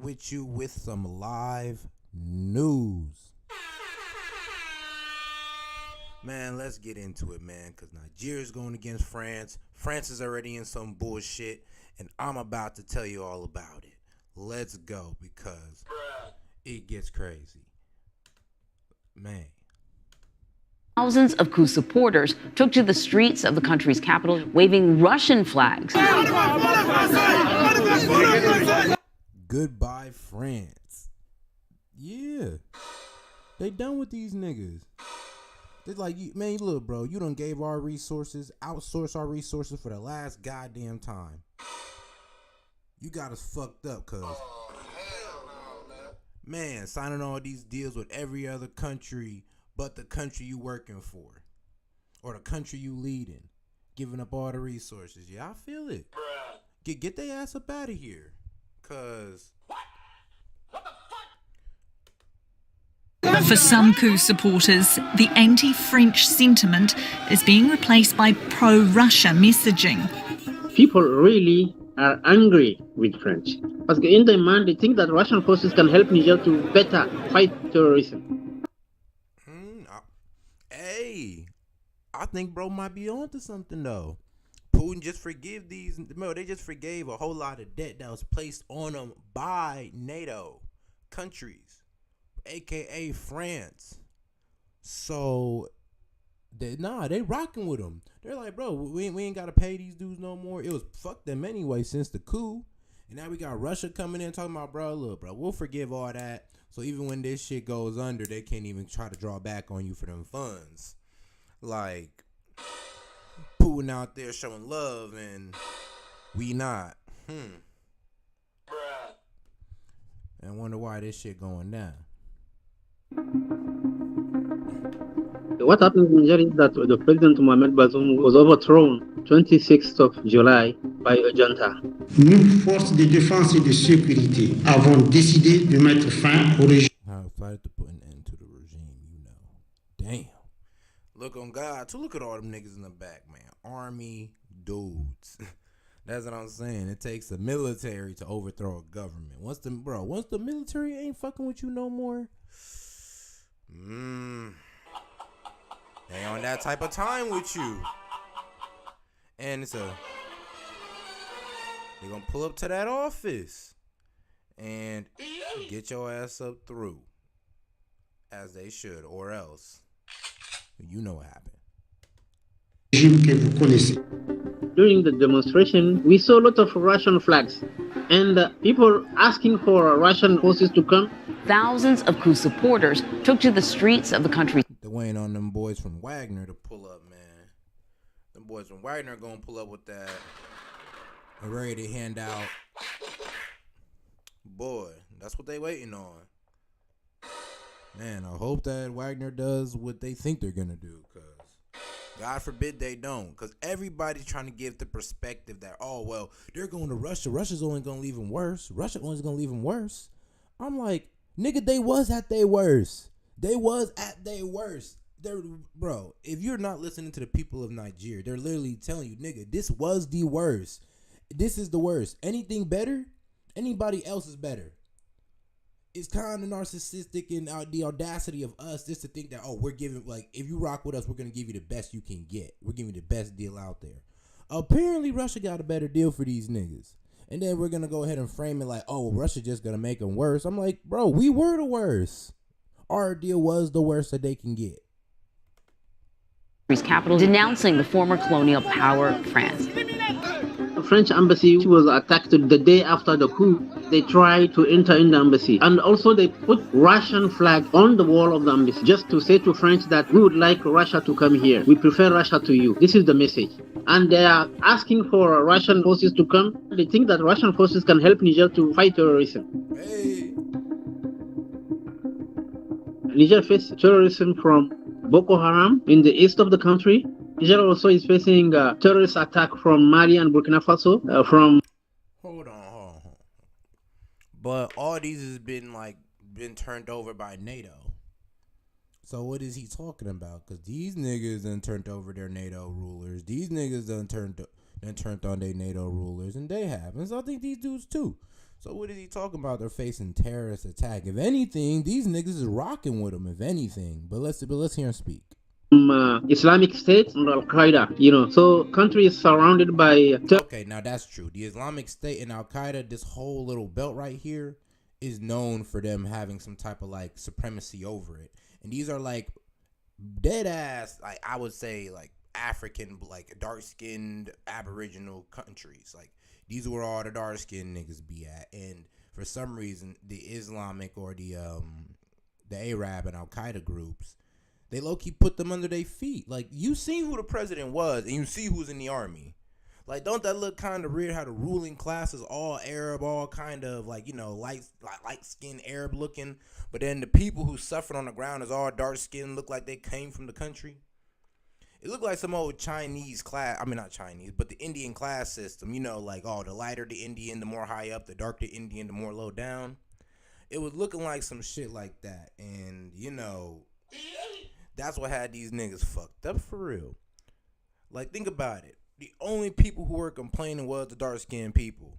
with you with some live news. Man, let's get into it, man, because Nigeria's going against France. France is already in some bullshit, and I'm about to tell you all about it. Let's go, because it gets crazy. Man. Thousands of coup supporters took to the streets of the country's capital, waving Russian flags. Goodbye, France. Yeah. They done with these niggas. They're like, man, look, bro, you done gave our resources, outsourced our resources for the last goddamn time. You got us fucked up, cuz. Man, signing all these deals with every other country but the country you working for. Or the country you leading. Giving up all the resources. Yeah, I feel it. Get their ass up out of here. Cuz. For some coup supporters, the anti-French sentiment is being replaced by pro-Russia messaging. People really are angry with French. Because in their mind, they think that Russian forces can help Niger to better fight terrorism. Hey, I think bro might be onto something though. Putin just forgive these. Bro, they just forgave a whole lot of debt that was placed on them by NATO countries, aka France. So they rocking with them. They're like, bro, we ain't gotta pay these dudes no more. It was fuck them anyway since the coup, and now we got Russia coming in talking about, bro, look, bro, we'll forgive all that. So even when this shit goes under, they can't even try to draw back on you for them funds. Like Putin out there showing love and we not. And I wonder why this shit going down. What happened in Nigeria is that the President Mohamed Bazoum was overthrown 26th of July by a junta. Nous, forces de défense et de sécurité, avons décidé de mettre fin au régime. I decided to put an end to the regime, you know. Damn. Look on God, too. Look at all them niggas in the back, man. Army dudes. That's what I'm saying. It takes the military to overthrow a government. Once the military ain't fucking with you no more, they on that type of time with you. And they're gonna pull up to that office and get your ass up through, as they should, or else you know what happened. During the demonstration, we saw a lot of Russian flags and people asking for Russian forces to come. Thousands of coup supporters took to the streets of the country. They're waiting on them boys from Wagner to pull up, man. Them boys from Wagner are gonna pull up with that. They're ready to hand out. Boy, that's what they waiting on. Man, I hope that Wagner does what they think they're gonna do, cause God forbid they don't. Cause everybody's trying to give the perspective that, oh well, they're going to Russia. Russia's only gonna leave them worse. Russia only gonna leave them worse. I'm like, nigga, they was at their worst. They was at their worst. Bro, if you're not listening to the people of Nigeria, they're literally telling you, nigga, this was the worst. This is the worst. Anything better? Anybody else is better. It's kind of narcissistic in the audacity of us just to think that, oh, we're giving, like, if you rock with us, we're going to give you the best you can get. We're giving you the best deal out there. Apparently, Russia got a better deal for these niggas. And then we're going to go ahead and frame it like, oh, Russia just going to make them worse. I'm like, bro, we were the worst. Our deal was the worst that they can get. Capital denouncing the former colonial power, France. The French embassy was attacked the day after the coup. They tried to enter in the embassy. And also they put Russian flag on the wall of the embassy just to say to French that we would like Russia to come here. We prefer Russia to you. This is the message. And they are asking for Russian forces to come. They think that Russian forces can help Niger to fight terrorism. Hey. Niger faces terrorism from Boko Haram in the east of the country. Niger also is facing a terrorist attack from Mali and Burkina Faso. Hold on. But all these has been turned over by NATO. So what is he talking about? Because these niggas done turned over their NATO rulers. These niggas done turned on their NATO rulers, and they have. And so I think these dudes too. So what is he talking about? They're facing terrorist attack. If anything, these niggas is rocking with them. If anything, but let's hear him speak. Islamic State and Al Qaeda, so country is surrounded by. Okay, now that's true. The Islamic State and Al Qaeda, this whole little belt right here, is known for them having some type of like supremacy over it. And these are like dead ass, like I would say, like African, like dark skinned Aboriginal countries. Like these are where all the dark skinned niggas be at. And for some reason, the Islamic or the Arab and Al Qaeda groups, they low key put them under their feet. Like you see who the president was, and you see who's in the army. Like, don't that look kind of weird how the ruling class is all Arab, all kind of like, light skinned Arab looking, but then the people who suffered on the ground is all dark skinned, look like they came from the country. It looked like some old Chinese class, not Chinese, but the Indian class system, like, the lighter the Indian, the more high up, the darker the Indian, the more low down. It was looking like some shit like that, and, that's what had these niggas fucked up for real. Like, think about it. The only people who were complaining was the dark-skinned people.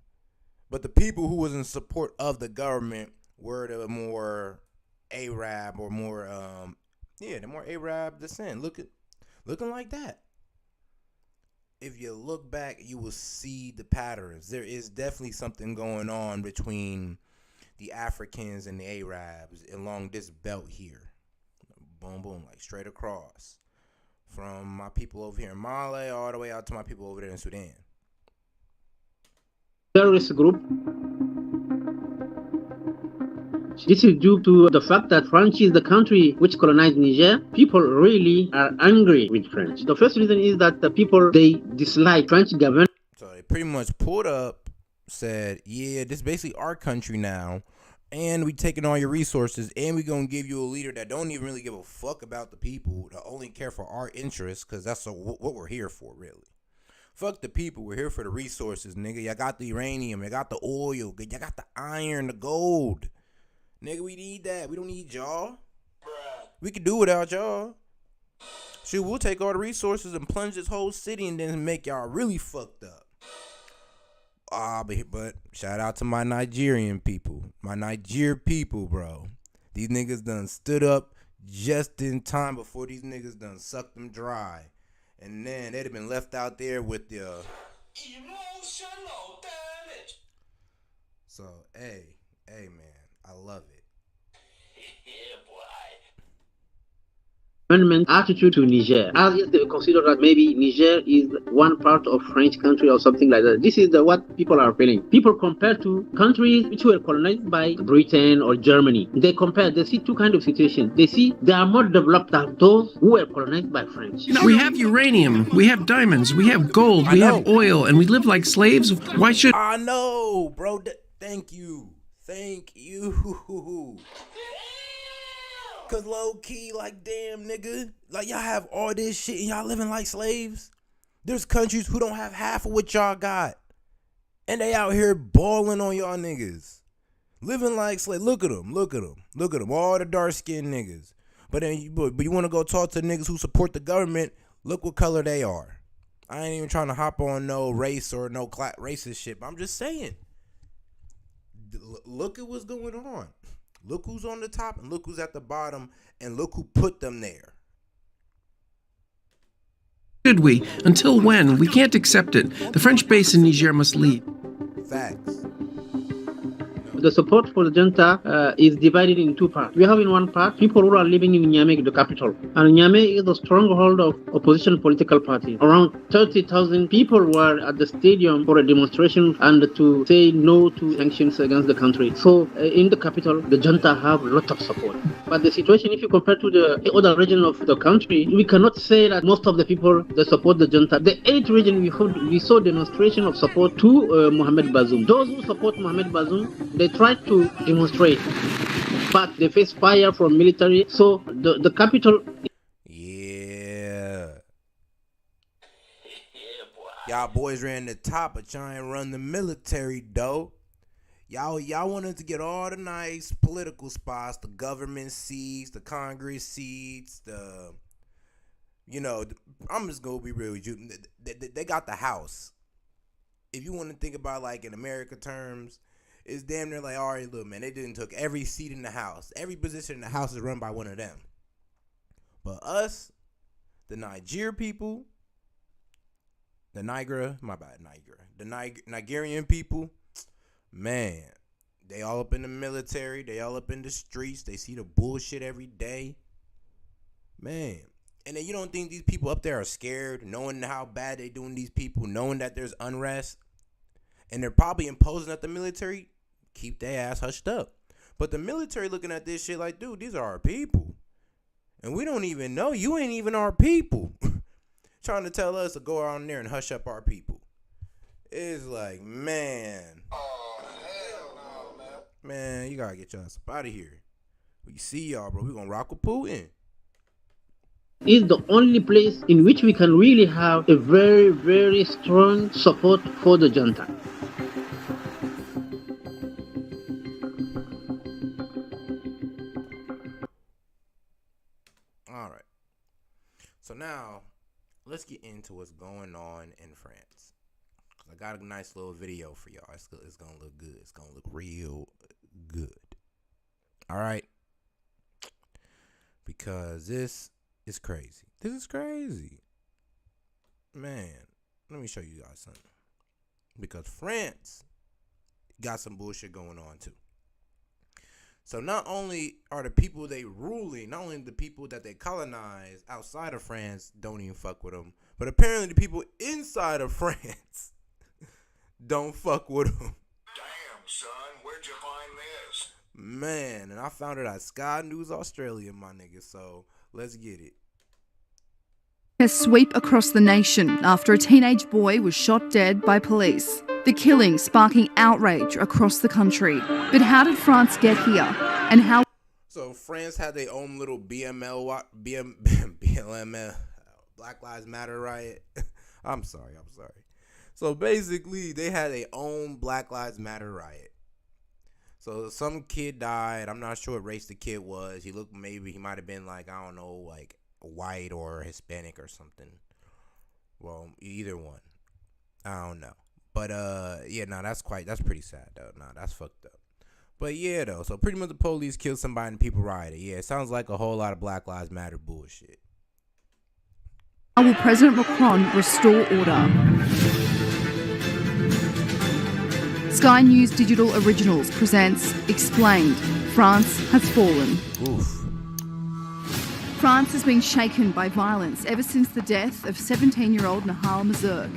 But the people who was in support of the government were the more Arab or more, the more Arab descent. Looking like that. If you look back, you will see the patterns. There is definitely something going on between the Africans and the Arabs along this belt here. Boom, boom, like straight across. From my people over here in Mali all the way out to my people over there in Sudan. Terrorist group. This is due to the fact that France is the country which colonized Niger. People really are angry with French. The first reason is that the people, they dislike French government. So they pretty much pulled up, said, yeah, this is basically our country now. And we taking all your resources, and we gonna give you a leader that don't even really give a fuck about the people, that only care for our interests, because that's what we're here for, really. Fuck the people, we're here for the resources, nigga. Y'all got the uranium, y'all got the oil, y'all got the iron, the gold. Nigga, we need that. We don't need y'all. We can do without y'all. Shoot, we'll take all the resources and plunge this whole city and then make y'all really fucked up. But shout out to my Nigerian people. My Niger people, bro. These niggas done stood up just in time before these niggas done sucked them dry. And then they'd have been left out there with the emotional damage. So, hey, man, I love it. Attitude to Niger, as if they consider that maybe Niger is one part of French country or something like that. This is what people are feeling. People compare to countries which were colonized by Britain or Germany. They see two kinds of situations. They see they are more developed than those who were colonized by French. We have uranium, we have diamonds, we have gold, we have oil, and we live like slaves. Why should... I know, bro. Thank you. Cause low key, like, damn, nigga, like, y'all have all this shit and y'all living like slaves. There's countries who don't have half of what y'all got, and they out here balling on y'all niggas, living like slaves. Look at them, all the dark skinned niggas. But then you want to go talk to niggas who support the government? Look what color they are. I ain't even trying to hop on no race or no racist shit. But I'm just saying, look at what's going on. Look who's on the top and look who's at the bottom, and look who put them there. Should we? Until when? We can't accept it. The French base in Niger must leave. Facts. The support for the junta is divided in two parts. We have in one part people who are living in Niamey, the capital. And Niamey is the stronghold of opposition political parties. Around 30,000 people were at the stadium for a demonstration and to say no to sanctions against the country. So in the capital, the junta have a lot of support. But the situation, if you compare to the other region of the country, we cannot say that most of the people that support the junta. The 8th region, we saw demonstration of support to Mohamed Bazoum. Those who support Mohamed Bazoum, they tried to demonstrate, but they face fire from military. So the capital. Yeah. Y'all boys ran the top, but y'all ain't run the military, though. Y'all wanted to get all the nice political spots, the government seats, the Congress seats, I'm just gonna be real with you. They got the House. If you want to think about like in America terms, It's damn near like, all right, look, man, they didn't took every seat in the house. Every position in the house is run by one of them. But us, the Niger people, the Nigerian people, man, they all up in the military. They all up in the streets. They see the bullshit every day. Man. And then you don't think these people up there are scared, knowing how bad they doing these people, knowing that there's unrest, and they're probably imposing at the military, keep their ass hushed up. But the military looking at this shit like, dude, these are our people. And we don't even know. You ain't even our people. Trying to tell us to go around there and hush up our people. It's like, man. Oh, hell no, man. Man, you got to get your ass up out of here. We see y'all, bro. We going to rock with Putin. Is the only place in which we can really have a very, very strong support for the junta. All right. So now, let's get into what's going on in France. I got a nice little video for y'all. It's going to look good. It's going to look real good. All right. Because this is crazy. This is crazy. Man, let me show you guys something. Because France got some bullshit going on too. So not only are the people they ruling, not only the people that they colonize outside of France don't even fuck with them, but apparently the people inside of France don't fuck with them. Damn, son, where'd you find this? Man, and I found it at Sky News Australia, my nigga. So let's get it. A sweep across the nation after a teenage boy was shot dead by police. The killing sparking outrage across the country. But how did France get here? And how... So France had their own little BLM, Black Lives Matter riot. I'm sorry. So basically, they had their own Black Lives Matter riot. So some kid died. I'm not sure what race the kid was. He might have been like, I don't know, like white or Hispanic or something. Well, either one. I don't know. But yeah, that's pretty sad though. That's fucked up. But yeah though, so pretty much the police killed somebody and people rioted. Yeah, it sounds like a whole lot of Black Lives Matter bullshit. How will President Macron restore order? Sky News Digital Originals presents Explained. France has fallen. Oof. France has been shaken by violence ever since the death of 17-year-old Nahal Mazurk.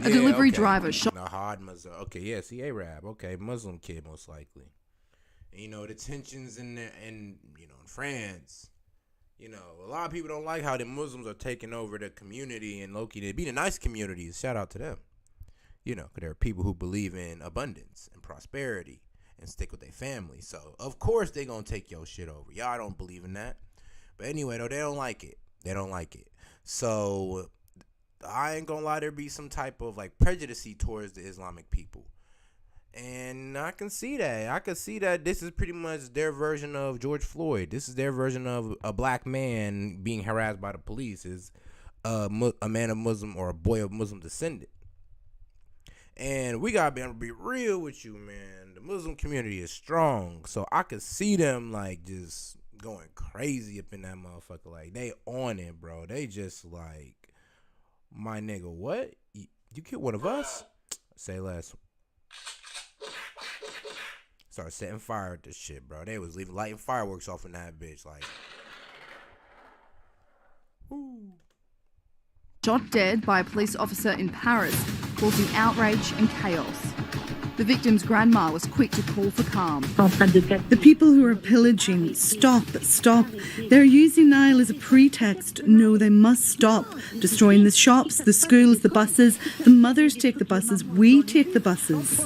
A delivery driver shot... Nahal Mazurk. Okay, yeah, see, Arab. Okay, Muslim kid most likely. And, the tensions in France. A lot of people don't like how the Muslims are taking over the community and low-key. They be the nice communities. Shout out to them. Because there are people who believe in abundance and prosperity and stick with their family. So, of course, they going to take your shit over. Y'all don't believe in that. But anyway, though, they don't like it. So, I ain't going to lie, there be some type of, prejudice towards the Islamic people. And I can see that. I can see that this is pretty much their version of George Floyd. This is their version of a black man being harassed by the police is a man of Muslim or a boy of Muslim descendant. And we gotta be able to be real with you, man. The Muslim community is strong, so I could see them just going crazy up in that motherfucker. They on it, bro. They just my nigga, what? You killed one of us? Say less. Start setting fire at this shit, bro. They was lighting fireworks off in that bitch, whoo. Shot dead by a police officer in Paris, causing outrage and chaos. The victim's grandma was quick to call for calm. The people who are pillaging, stop. They're using Nile as a pretext. No, they must stop. Destroying the shops, the schools, the buses. The mothers take the buses. We take the buses.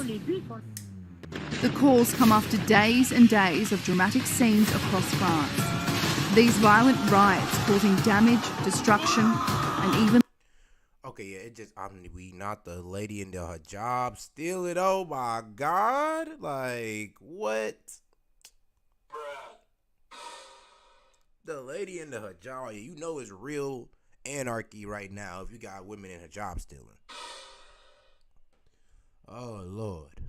The calls come after days and days of dramatic scenes across France. These violent riots causing damage, destruction, and even... Okay, yeah, we not the lady in the hijab steal it. Oh my God. What? The lady in the hijab, it's real anarchy right now if you got women in hijab stealing. Oh, Lord.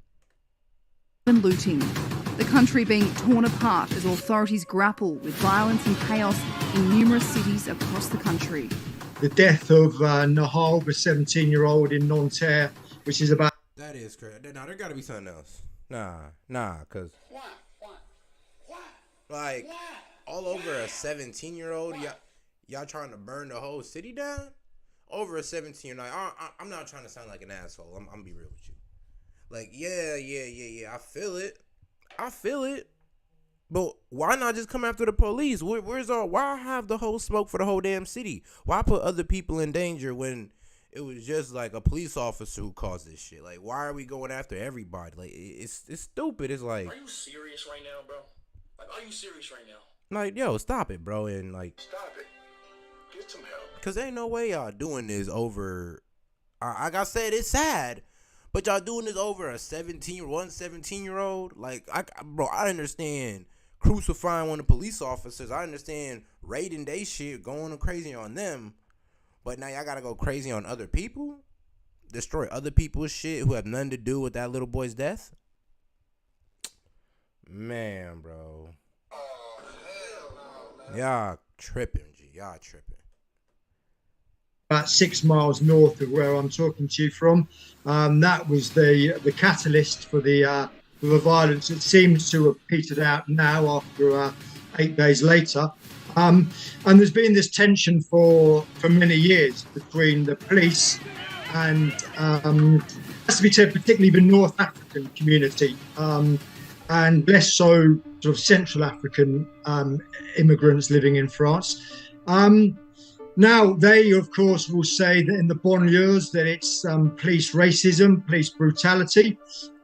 and looting. The country being torn apart as authorities grapple with violence and chaos in numerous cities across the country. The death of Nahal, the 17-year-old in Nanterre, which is about... That is crazy. Nah, there gotta be something else. Nah, cause like all over a 17-year-old, y'all trying to burn the whole city down over a 17-year-old. I'm not trying to sound like an asshole. I'm gonna be real with you. Like, yeah. I feel it. But why not just come after the police? Why have the whole smoke for the whole damn city? Why put other people in danger when it was just like a police officer who caused this shit? Like, why are we going after everybody? Like, it's stupid. It's like, Are you serious right now, bro? Like, are you serious right now? Like, yo, stop it, bro. And like, Stop it. Get some help. cause ain't no way y'all doing this over. Like I said, it's sad. But y'all doing this over a 17-year-old? Like, I understand crucifying one of the police officers. I understand raiding they shit, going crazy on them. But now y'all gotta go crazy on other people? Destroy other people's shit who have nothing to do with that little boy's death? Man, bro. Oh, hell no, man. Y'all tripping, G. Y'all tripping. About 6 miles north of where I'm talking to you from. That was the catalyst for the violence. It seems to have petered out now after 8 days later. And there's been this tension for many years between the police and, has to be said, particularly the North African community, and less so sort of Central African immigrants living in France. Now, they, of course, will say that in the banlieues that it's police racism, police brutality.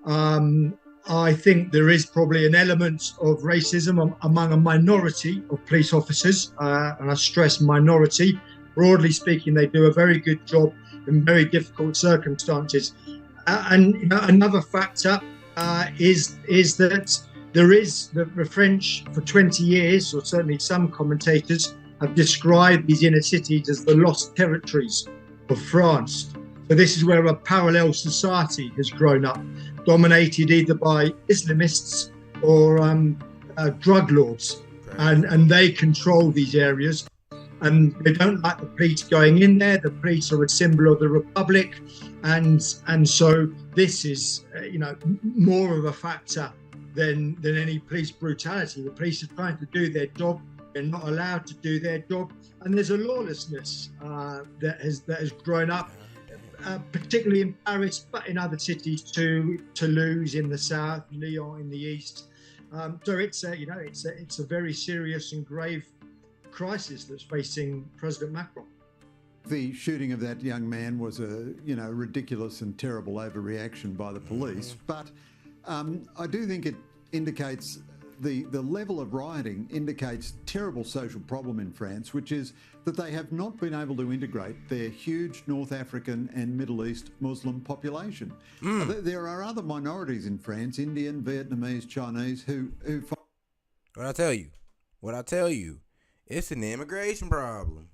I think there is probably an element of racism among a minority of police officers, and I stress minority. Broadly speaking, they do a very good job in very difficult circumstances. And you know, another factor is that there is the French for 20 years, or certainly some commentators, have described these inner cities as the lost territories of France. So this is where a parallel society has grown up, dominated either by Islamists or drug lords, and they control these areas. And they don't like the police going in there. The police are a symbol of the republic, and so this is more of a factor than any police brutality. The police are trying to do their job. They're not allowed to do their job, and there's a lawlessness that has grown up, particularly in Paris, but in other cities too, Toulouse in the south, Lyon in the east. So it's a very serious and grave crisis that's facing President Macron. The shooting of that young man was a ridiculous and terrible overreaction by the police, but I do think it indicates. The level of rioting indicates terrible social problem in France, which is that they have not been able to integrate their huge North African and Middle East Muslim population. There are other minorities in France, Indian, Vietnamese, Chinese, who What I tell you, it's an immigration problem.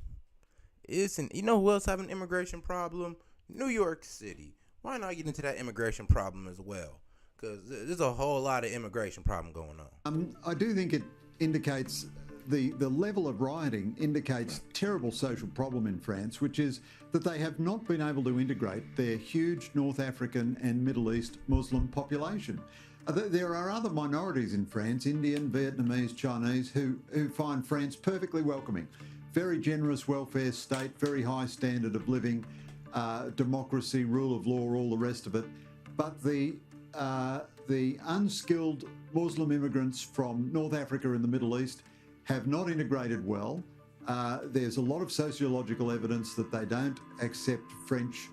You know who else have an immigration problem? New York City. Why not get into that immigration problem as well? Because there's a whole lot of immigration problem going on. I do think it indicates the level of rioting indicates terrible social problem in France, which is that they have not been able to integrate their huge North African and Middle East Muslim population. There are other minorities in France, Indian, Vietnamese, Chinese, who find France perfectly welcoming. Very generous welfare state, very high standard of living, democracy, rule of law, all the rest of it. But the unskilled Muslim immigrants from North Africa and the Middle East have not integrated well. There's a lot of sociological evidence that they don't accept French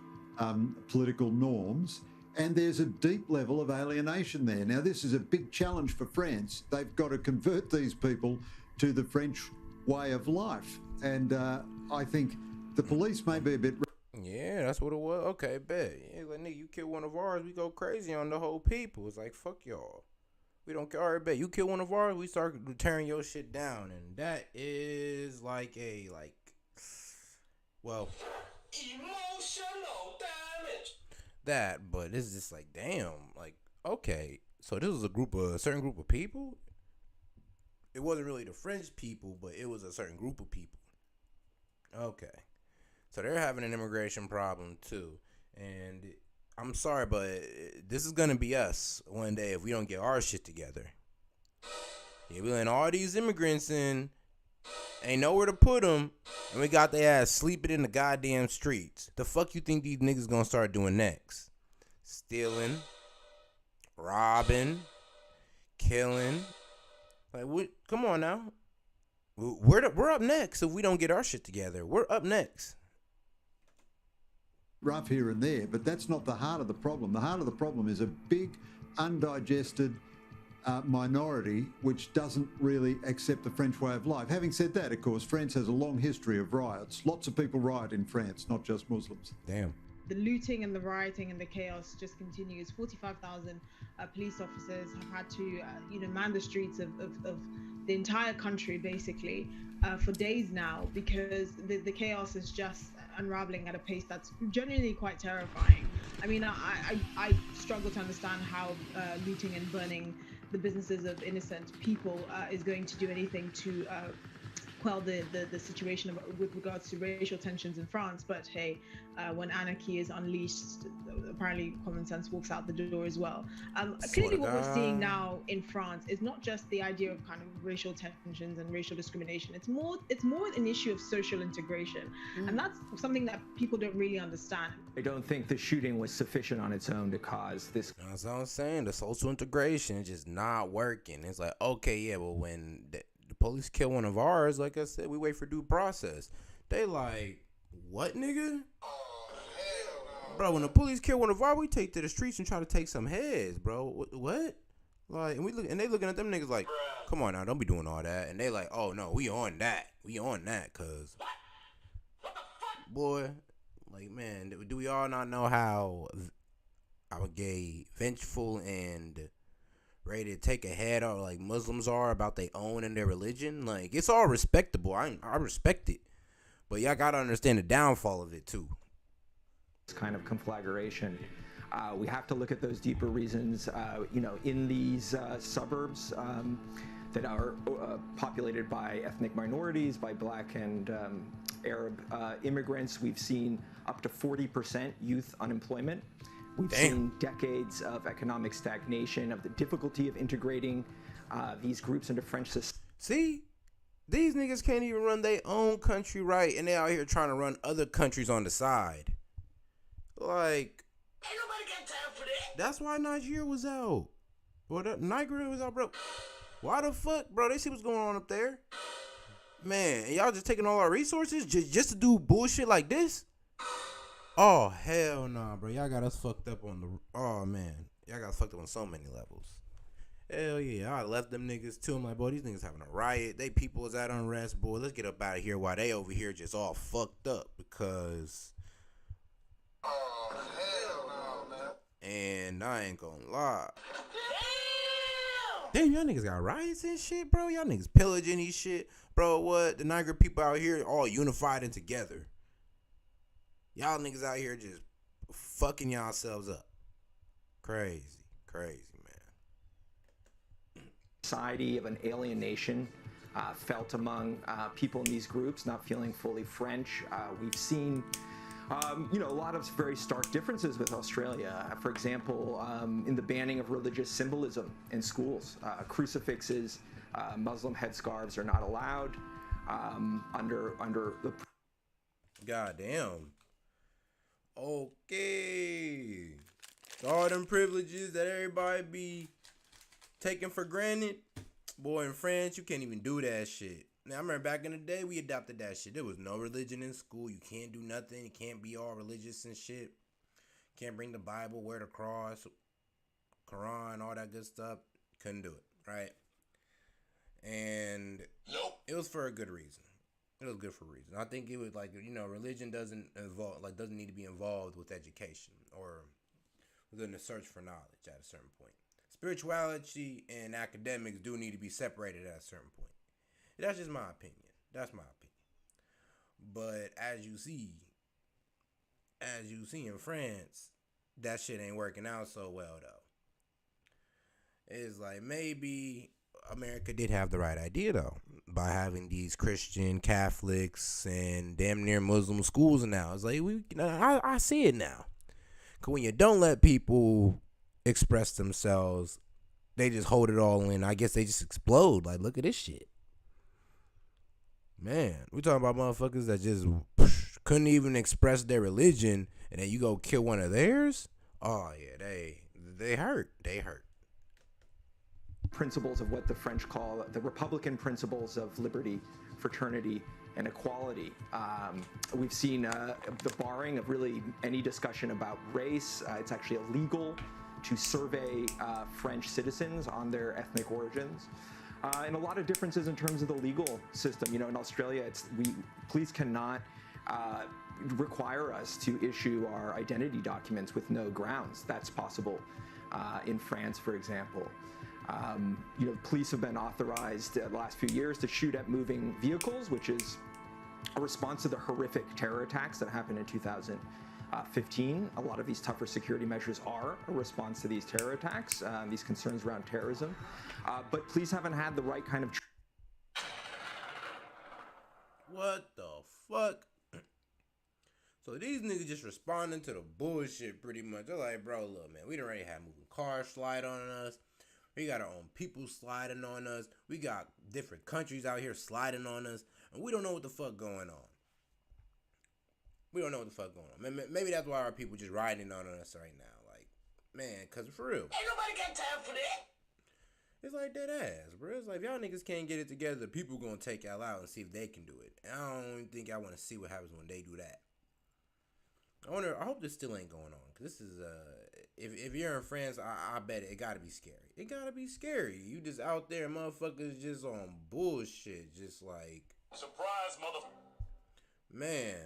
political norms, and there's a deep level of alienation there. Now, this is a big challenge for France. They've got to convert these people to the French way of life, and I think the police may be a bit... Yeah, that's what it was. Okay, bet. Yeah, like, nigga, you kill one of ours, we go crazy on the whole people. It's like, fuck y'all. We don't care. All right, bet. You kill one of ours, we start tearing your shit down. And that is like emotional damage. But it's just like, damn. Like, okay. So this was a certain group of people. It wasn't really the French people, but it was a certain group of people. Okay. So they're having an immigration problem too. And I'm sorry, but this is going to be us one day if we don't get our shit together. Yeah, we let all these immigrants in, ain't nowhere to put them, and we got their ass sleeping in the goddamn streets. The fuck you think these niggas going to start doing next? Stealing, robbing, killing. Like, what? Come on now. We're up next if we don't get our shit together. We're up next. Rough here and there, but that's not the heart of the problem. The heart of the problem is a big, undigested minority which doesn't really accept the French way of life. Having said that, of course, France has a long history of riots. Lots of people riot in France, not just Muslims. Damn. The looting and the rioting and the chaos just continues. 45,000 police officers have had to, man the streets of the entire country, basically, for days now, because the chaos is just unraveling at a pace that's genuinely quite terrifying. I mean, I struggle to understand how looting and burning the businesses of innocent people is going to do anything to quell the situation with regards to racial tensions in France. But hey, when anarchy is unleashed, apparently common sense walks out the door as well. Clearly what we're seeing now in France is not just the idea of kind of racial tensions and racial discrimination. It's more an issue of social integration. And that's something that people don't really understand. I don't think the shooting was sufficient on its own to cause this. That's what I'm saying. The social integration is just not working. It's like, okay, yeah, well, when the police kill one of ours, like I said, we wait for due process. They like, what, nigga? Bro, when the police kill one of ours, we take to the streets and try to take some heads, bro. What? Like, and they looking at them niggas like, come on now, don't be doing all that. And they like, oh no, we on that, cause boy, like, man, do we all not know how gay, vengeful, and ready to take a head out like Muslims are about their own and their religion? Like, it's all respectable. I respect it, but y'all gotta understand the downfall of it too. Kind of conflagration. We have to look at those deeper reasons, in these suburbs that are populated by ethnic minorities, by Black and Arab immigrants. We've seen up to 40% youth unemployment. We've seen decades of economic stagnation, of the difficulty of integrating these groups into French society. See? These niggas can't even run their own country right, and they out here trying to run other countries on the side. Like, ain't nobody got time for that. That's why Niger was out. Niger was out, bro. Why the fuck, bro? They see what's going on up there. Man, and y'all just taking all our resources just to do bullshit like this? Oh, hell nah, bro. Y'all got us fucked up on the... Oh, man. Y'all got us fucked up on so many levels. Hell yeah. I left them niggas too. I'm like, boy, these niggas having a riot. They people is at unrest, boy. Let's get up out of here while they over here just all fucked up because... Oh, hell no, man. And I ain't gonna lie. Damn, y'all niggas got riots and shit, bro. Y'all niggas pillaging these shit. Bro, what? The Niger people out here all unified and together. Y'all niggas out here just fucking yourselves up. Crazy, man. Society of an alienation felt among people in these groups, not feeling fully French. We've seen... a lot of very stark differences with Australia. For example, in the banning of religious symbolism in schools. Crucifixes, Muslim headscarves are not allowed under the... Goddamn. Okay. All them privileges that everybody be taking for granted. Boy, in France, you can't even do that shit. Now, I remember back in the day, we adopted that shit. There was no religion in school. You can't do nothing. You can't be all religious and shit. Can't bring the Bible, wear the cross, Quran, all that good stuff. Couldn't do it, right? And it was for a good reason. It was good for a reason. I think it was like, religion doesn't need to be involved with education or within the search for knowledge at a certain point. Spirituality and academics do need to be separated at a certain point. That's just my opinion. That's my opinion. But as you see in France, that shit ain't working out so well though. It's like maybe America did have the right idea though by having these Christian, Catholics, and damn near Muslim schools now. It's like I see it now. Cause when you don't let people express themselves, they just hold it all in. I guess they just explode. Like, look at this shit. Man, we talking about motherfuckers that just couldn't even express their religion, and then you go kill one of theirs? Oh yeah, they hurt. They hurt. Principles of what the French call the Republican principles of liberty, fraternity, and equality. We've seen the barring of really any discussion about race. It's actually illegal to survey French citizens on their ethnic origins. And a lot of differences in terms of the legal system. You know, in Australia, police cannot require us to issue our identity documents with no grounds. That's possible in France, for example. You know, police have been authorized the last few years to shoot at moving vehicles, which is a response to the horrific terror attacks that happened in 2015. A lot of these tougher security measures are a response to these terror attacks, these concerns around terrorism. But police haven't had the right kind of... What the fuck? So these niggas just responding to the bullshit pretty much. They're like, bro, look, man, we done already have moving cars slide on us. We got our own people sliding on us. We got different countries out here sliding on us. And we don't know what the fuck going on. We don't know what the fuck going on. Maybe that's why our people just riding on us right now. Like, man, because for real. Ain't nobody got time for that. It's like that ass, bro. It's like, if y'all niggas can't get it together, people gonna take y'all out and see if they can do it. And I don't think I want to see what happens when they do that. I hope this still ain't going on. Because this is, if you're in France, I bet it gotta be scary. It gotta be scary. You just out there, motherfuckers just on bullshit. Just like... Surprise, mother... Man.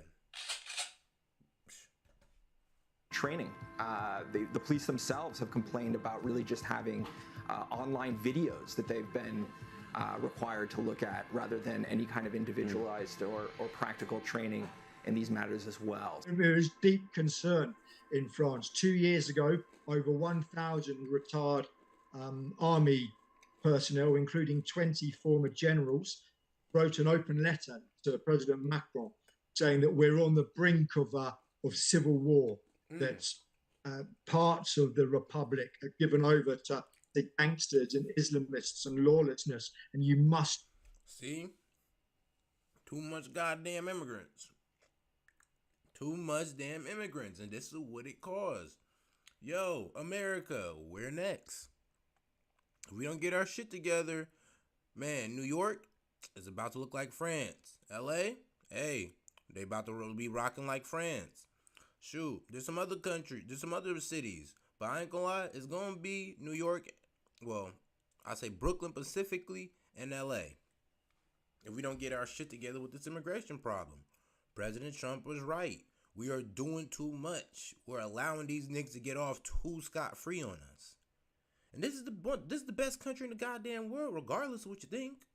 Training. The police themselves have complained about really just having online videos that they've been required to look at rather than any kind of individualized or practical training in these matters as well. There is deep concern in France. 2 years ago, over 1,000 retired army personnel, including 20 former generals, wrote an open letter to President Macron saying that we're on the brink of civil war, that parts of the republic are given over to the gangsters and Islamists and lawlessness, and you must... See? Too much goddamn immigrants. Too much damn immigrants, and this is what it caused. Yo, America, we're next. If we don't get our shit together, man, New York is about to look like France. LA, hey, they about to be rocking like France. Shoot, there's some other countries, there's some other cities, but I ain't gonna lie, it's gonna be New York, well, I say Brooklyn specifically, and LA. If we don't get our shit together with this immigration problem. President Trump was right. We are doing too much. We're allowing these niggas to get off too scot-free on us. And this is the best country in the goddamn world, regardless of what you think.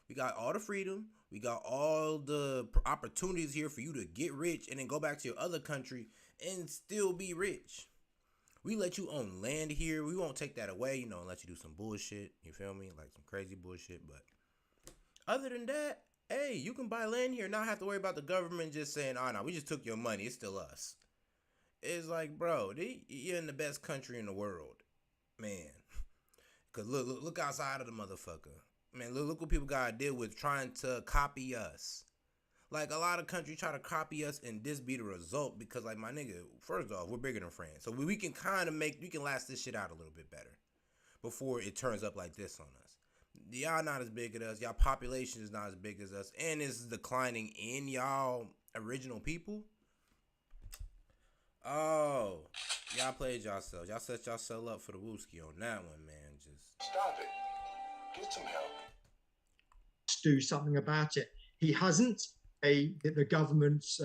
We got all the freedom. We got all the opportunities here for you to get rich and then go back to your other country and still be rich. We let you own land here. We won't take that away, and let you do some bullshit. You feel me? Like some crazy bullshit. But other than that, hey, you can buy land here and not have to worry about the government just saying, oh, no, we just took your money. It's still us. It's like, bro, you're in the best country in the world. Man. Because look outside of the motherfucker. Man, look what people got to deal with trying to copy us. Like, a lot of countries try to copy us and this be the result because, like, my nigga, first off, we're bigger than France. So we can kind of we can last this shit out a little bit better before it turns up like this on us. Y'all not as big as us. Y'all population is not as big as us. And it's declining in y'all original people. Oh, y'all played yourselves. Y'all set yourself up for the wooski on that one, man. Just stop it. Get some help. Do something about it. He hasn't. The government's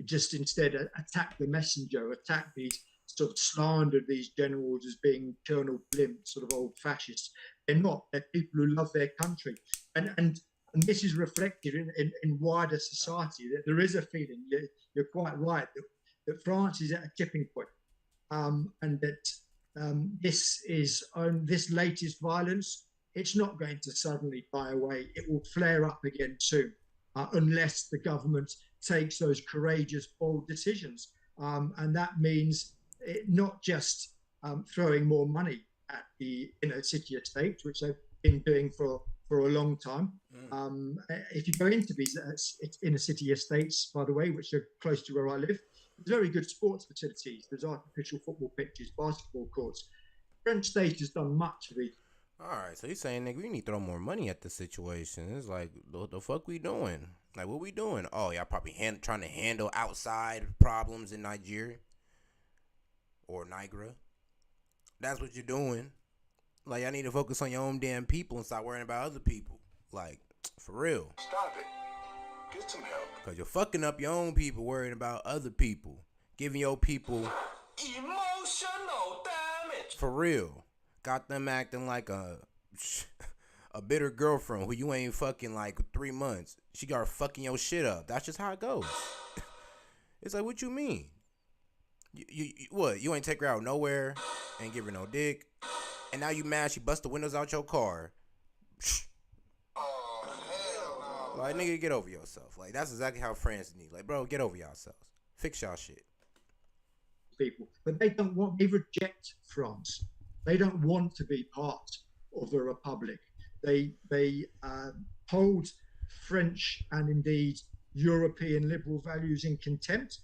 just instead attacked the messenger, attacked these sort of slandered these generals as being Colonel Blimp, sort of old fascists. They're not. They're people who love their country. And this is reflected in wider society, that there is a feeling, you're quite right, that France is at a tipping point, and that this latest violence. It's not going to suddenly die away. It will flare up again soon, unless the government takes those courageous, bold decisions. And that means not just throwing more money at the city estates, which they've been doing for a long time. If you go into these inner city estates, by the way, which are close to where I live, there's very good sports facilities. There's artificial football pitches, basketball courts. French state has done much for these. All right, so you're saying, nigga, we need to throw more money at the situation. It's like, what the fuck we doing? Like, what we doing? Oh, y'all probably trying to handle outside problems in Nigeria or Niger. That's what you're doing. Like, y'all need to focus on your own damn people and stop worrying about other people. Like, for real. Stop it. Get some help. Because you're fucking up your own people worrying about other people. Giving your people emotional damage. For real. Got them acting like a bitter girlfriend who you ain't fucking like 3 months. She got her fucking your shit up. That's just how it goes. It's like, what you mean? You what? You ain't take her out nowhere, ain't give her no dick, and now you mad she bust the windows out your car. Oh, hell no. Like, nigga, get over yourself. Like, that's exactly how friends need. Like, bro, get over yourselves. Fix y'all shit. People, but they reject France. They don't want to be part of the Republic. They hold French and indeed European liberal values in contempt,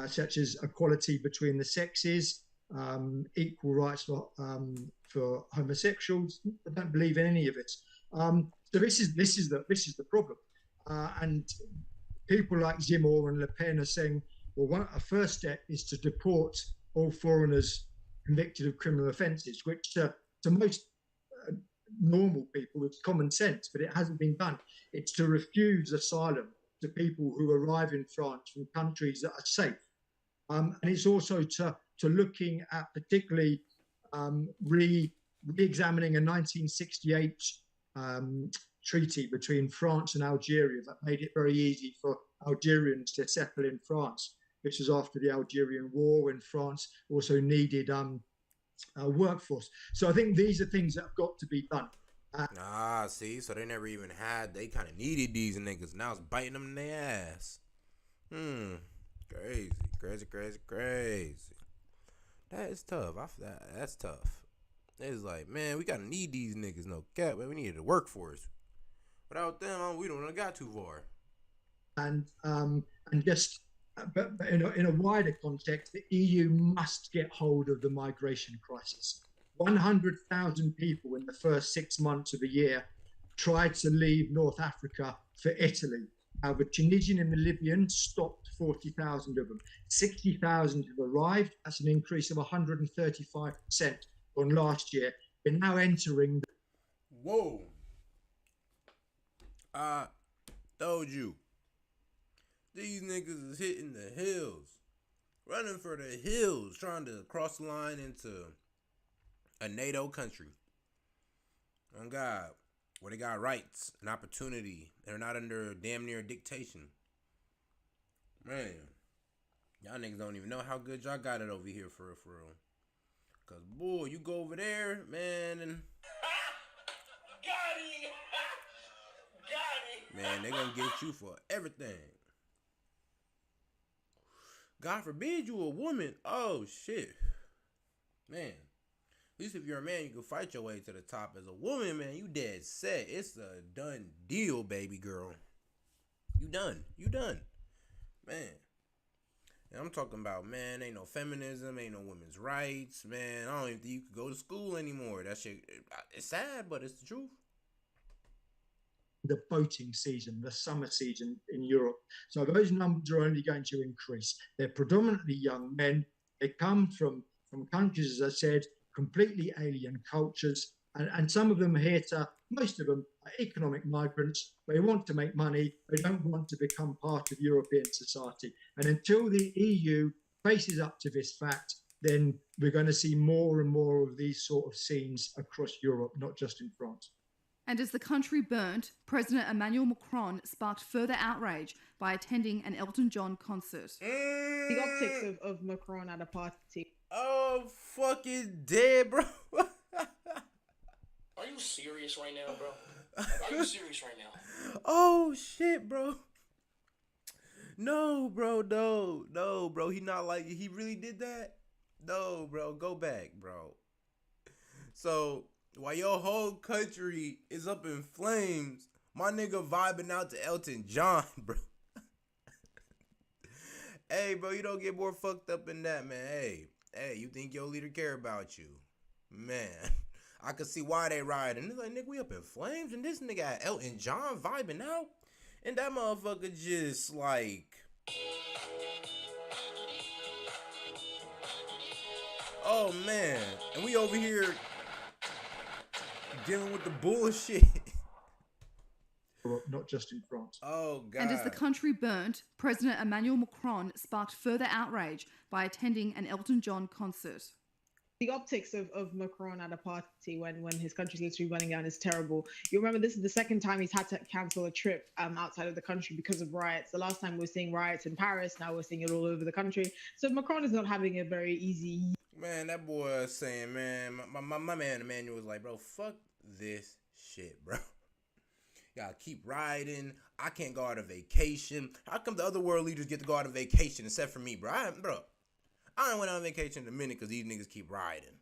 such as equality between the sexes, equal rights for homosexuals. They don't believe in any of it. So this is the problem. And people like Zemmour and Le Pen are saying, well, a first step is to deport all foreigners convicted of criminal offences, which to most normal people it's common sense, but it hasn't been done. It's to refuse asylum to people who arrive in France from countries that are safe, and it's also to looking at particularly re-examining a 1968 treaty between France and Algeria that made it very easy for Algerians to settle in France. This was after the Algerian War, when France also needed a workforce. So I think these are things that have got to be done. See, so they never even they kind of needed these niggas. Now it's biting them in their ass. Crazy. That is tough. That's tough. It's like, man, we gotta need these niggas, no cap, but we needed a workforce. Without them, we don't have got too far. And just. But in a wider context, the EU must get hold of the migration crisis. 100,000 people in the first 6 months of the year tried to leave North Africa for Italy. Now, the Tunisian and the Libyan stopped 40,000 of them. 60,000 have arrived. That's an increase of 135% on last year. We're now entering. Whoa. I told you. These niggas is hitting the hills, running for the hills, trying to cross the line into a NATO country. Oh God, where they got rights and opportunity. They're not under damn near dictation. Man, y'all niggas don't even know how good y'all got it over here for real. Cause boy, you go over there, man, and Got it. Man, they gonna get you for everything. God forbid you a woman. Oh, shit. Man. At least if you're a man, you can fight your way to the top. As a woman, man, you dead set. It's a done deal, baby girl. You done. Man. And I'm talking about, man, ain't no feminism, ain't no women's rights, man. I don't even think you could go to school anymore. That shit, it's sad, but it's the truth. The boating season, the summer season in Europe. So those numbers are only going to increase. They're predominantly young men. They come from countries, as I said, completely alien cultures. And some of them most of them are economic migrants. They want to make money. They don't want to become part of European society. And until the EU faces up to this fact, then we're going to see more and more of these sort of scenes across Europe, not just in France. And as the country burnt, President Emmanuel Macron sparked further outrage by attending an Elton John concert. The optics of Macron at a party. Oh, fucking dead, bro. Are you serious right now, bro? Are you serious right now? Oh, shit, bro. No, bro, no, bro. He not like, he really did that? No, bro, go back, bro. So, while your whole country is up in flames, my nigga vibing out to Elton John, bro. Hey, bro, you don't get more fucked up than that, man. Hey, you think your leader care about you? Man, I can see why they riding. It's like, nigga, we up in flames, and this nigga at Elton John vibing out, and that motherfucker just like, oh man, and we over here dealing with the bullshit. Not just in France. Oh, God. And as the country burnt, President Emmanuel Macron sparked further outrage by attending an Elton John concert. The optics of Macron at a party when his country's literally running down is terrible. You remember this is the second time he's had to cancel a trip outside of the country because of riots. The last time we were seeing riots in Paris, now we're seeing it all over the country. So Macron is not having a very easy. Man, that boy is saying, man, my man Emmanuel was like, bro, fuck this shit, bro. Y'all keep riding. I can't go out on vacation. How come the other world leaders get to go out on vacation except for me, bro? I ain't went on vacation in a minute because these niggas keep riding.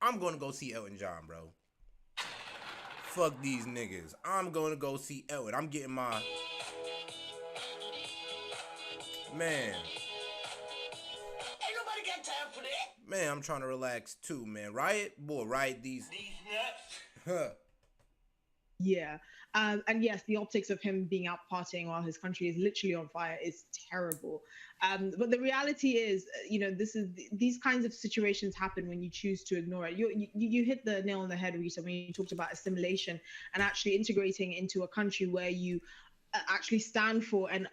I'm going to go see Elton John, bro. Fuck these niggas. I'm going to go see Elton. I'm getting my... Man. Ain't nobody got time for that. Man, I'm trying to relax too, man. Riot? Boy, riot these... These nuts. Huh. Yeah. And yes, the optics of him being out partying while his country is literally on fire is terrible. But the reality is, these kinds of situations happen when you choose to ignore it. You hit the nail on the head, Rita, when you talked about assimilation and actually integrating into a country where you actually stand for and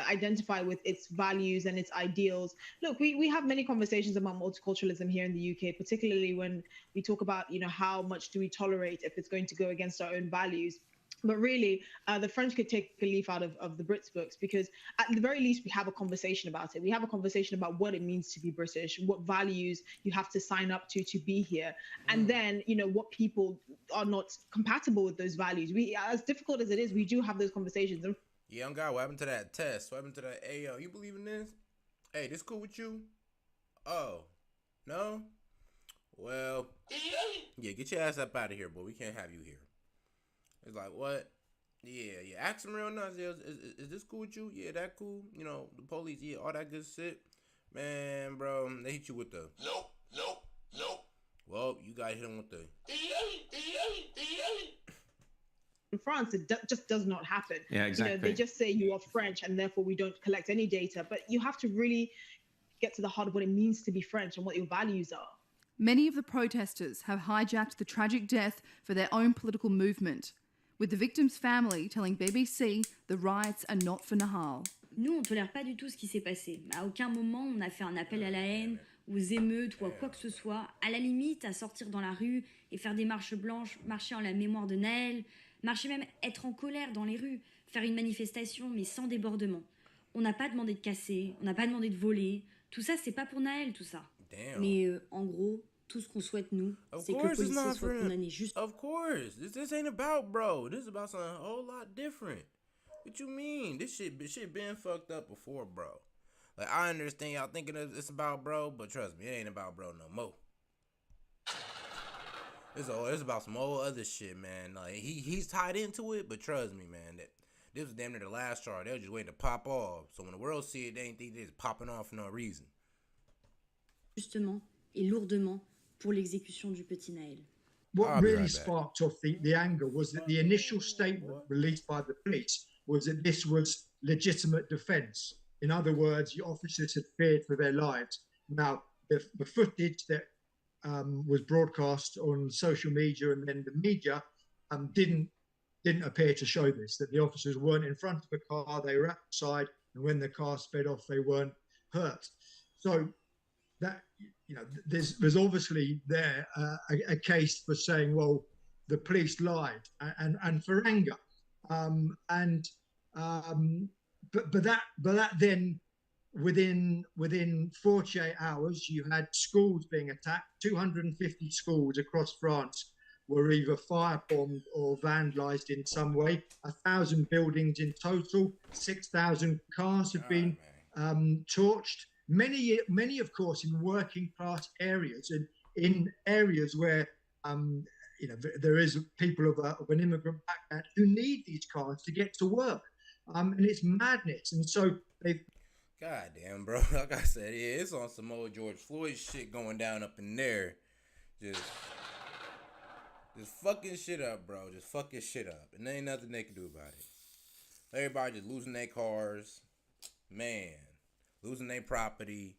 identify with its values and its ideals. Look, we have many conversations about multiculturalism here in the UK, particularly when we talk about, how much do we tolerate if it's going to go against our own values. But really, the French could take a leaf out of the Brits' books, because at the very least, we have a conversation about it. We have a conversation about what it means to be British, what values you have to sign up to be here. And then, what people are not compatible with those values. As difficult as it is, we do have those conversations. Yeah, God, what happened to that test? What happened to that? Hey, yo, you believe in this? Hey, this cool with you? Oh, no? Well, yeah, get your ass up out of here, boy. We can't have you here. It's like, what? Yeah. Ask him real nice. Is this cool with you? Yeah, that cool. The police, yeah, all that good shit. Man, bro, they hit you with the... Nope. Well, you got to hit him with the... In France, it just does not happen. Yeah, exactly. They just say you are French and therefore we don't collect any data. But you have to really get to the heart of what it means to be French and what your values are. Many of the protesters have hijacked the tragic death for their own political movement, with the victim's family telling BBC the riots are not for Nahal. Nous, on ne tolère pas du tout ce qui s'est passé. À aucun moment, on a fait un appel à la haine, aux émeutes ou à quoi que ce soit. À la limite, à sortir dans la rue et faire des marches blanches, marcher en la mémoire de Naël, marcher même, être en colère dans les rues, faire une manifestation, mais sans débordement. On n'a pas demandé de casser, on n'a pas demandé de voler. Tout ça, c'est pas pour Naël, tout ça. Damn. Mais en gros... Tout ce qu'on souhaite, nous, c'est que le policier soit condamné juste... Of course. This ain't about bro. This is about something a whole lot different. What you mean? This shit been fucked up before, bro. Like, I understand y'all thinking it's about bro, but trust me, it ain't about bro no more. It's about some old other shit, man. Like, he's tied into it, but trust me, man, that this was damn near the last straw. They were just waiting to pop off. So when the world see it, they ain't think they just popping off for no reason. Justement et lourdement pour l'exécution du petit Naël. What really sparked off the anger was that the initial statement released by the police was that this was legitimate defence. In other words, the officers had feared for their lives. Now, the footage that was broadcast on social media and then the media didn't appear to show this, that the officers weren't in front of the car, they were outside, and when the car sped off, they weren't hurt. So that, there's obviously there a case for saying, well, the police lied and for anger, but that then within 48 hours you had schools being attacked. 250 schools across France were either firebombed or vandalized in some way. 1,000 buildings in total. 6,000 cars have been torched. Many, of course, in working class areas and in areas where there is people of an immigrant background who need these cars to get to work, and it's madness. And so they've. God damn, bro. Like I said, yeah, it's on some old George Floyd shit going down up in there. Just fucking shit up, bro. Just fucking shit up. And there ain't nothing they can do about it. Everybody just losing their cars. Man. Losing their property.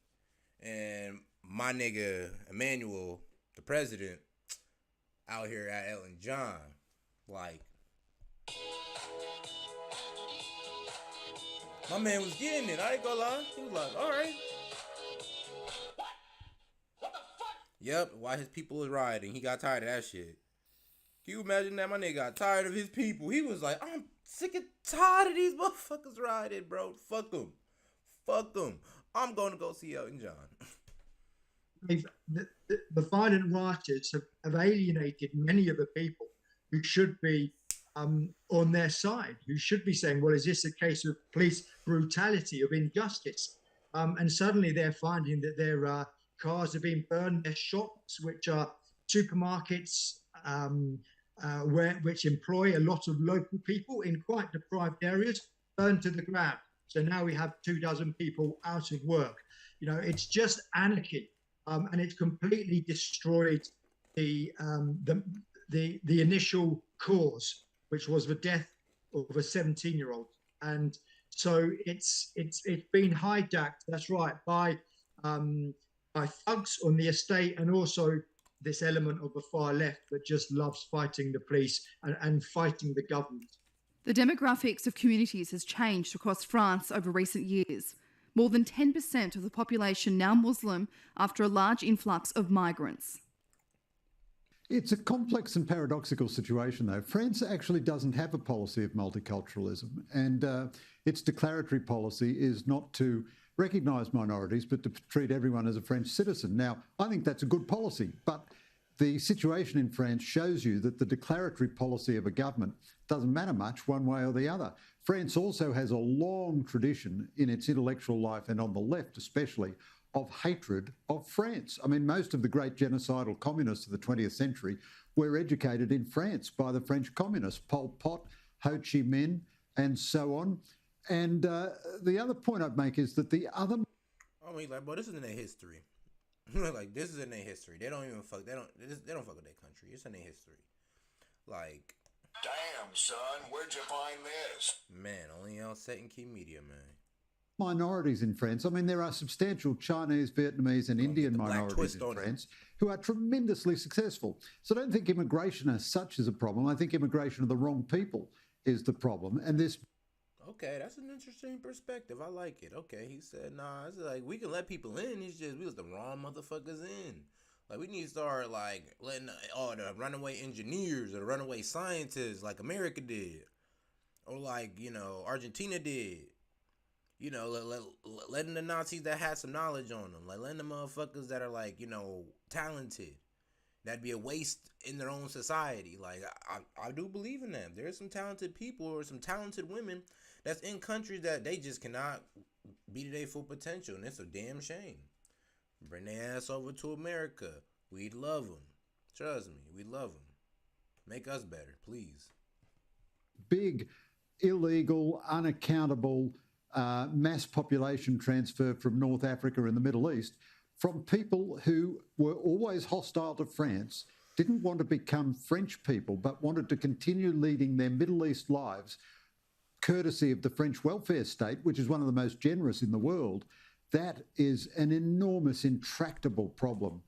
And my nigga, Emmanuel, the president, out here at Elton John. Like, my man was getting it. I ain't gonna lie. He was like, all right. What the fuck? Yep, while his people was rioting, he got tired of that shit. Can you imagine that? My nigga got tired of his people. He was like, I'm sick and tired of these motherfuckers rioting, bro. Fuck them. Fuck them. I'm going to go see Elton John. The violent rioters have alienated many of the people who should be on their side, who should be saying, well, is this a case of police brutality, of injustice? And suddenly they're finding that their cars are being burned, their shops, which are supermarkets, which employ a lot of local people in quite deprived areas, burned to the ground. So now we have 24 people out of work. It's just anarchy, and it's completely destroyed the initial cause, which was the death of a 17-year-old. And so it's been hijacked. That's right, by thugs on the estate, and also this element of the far left that just loves fighting the police and fighting the government. The demographics of communities has changed across France over recent years. More than 10% of the population now Muslim after a large influx of migrants. It's a complex and paradoxical situation, though. France actually doesn't have a policy of multiculturalism, and its declaratory policy is not to recognise minorities, but to treat everyone as a French citizen. Now, I think that's a good policy, but the situation in France shows you that the declaratory policy of a government doesn't matter much one way or the other. France also has a long tradition in its intellectual life, and on the left especially, of hatred of France. I mean, most of the great genocidal communists of the 20th century were educated in France by the French communists, Pol Pot, Ho Chi Minh, and so on. And the other point I'd make is that the other... I mean, like, bro, this is in their history. Like, this is in their history. They don't even fuck. They don't fuck with their country. It's in their history. Like, damn, son, where'd you find this? Man, only on S.E.T and Key Media, man. Minorities in France. I mean, there are substantial Chinese, Vietnamese and Indian minorities in France who are tremendously successful. So I don't think immigration as such is a problem. I think immigration of the wrong people is the problem. And this... Okay, that's an interesting perspective. I like it. Okay, he said, nah, it's like, we can let people in. It's just, we was the wrong motherfuckers in. Like, we need to start, like, letting the runaway engineers or runaway scientists like America did. Or like, Argentina did. Letting the Nazis that had some knowledge on them. Like, letting the motherfuckers that are, like, talented. That'd be a waste in their own society. Like, I do believe in that. There's some talented people or some talented women that's in countries that they just cannot be to their full potential. And it's a damn shame. Bring their ass over to America. We'd love them. Trust me, we'd love them. Make us better, please. Big, illegal, unaccountable mass population transfer from North Africa and the Middle East from people who were always hostile to France, didn't want to become French people, but wanted to continue leading their Middle East lives courtesy of the French welfare state, which is one of the most generous in the world. That is an enormous, intractable problem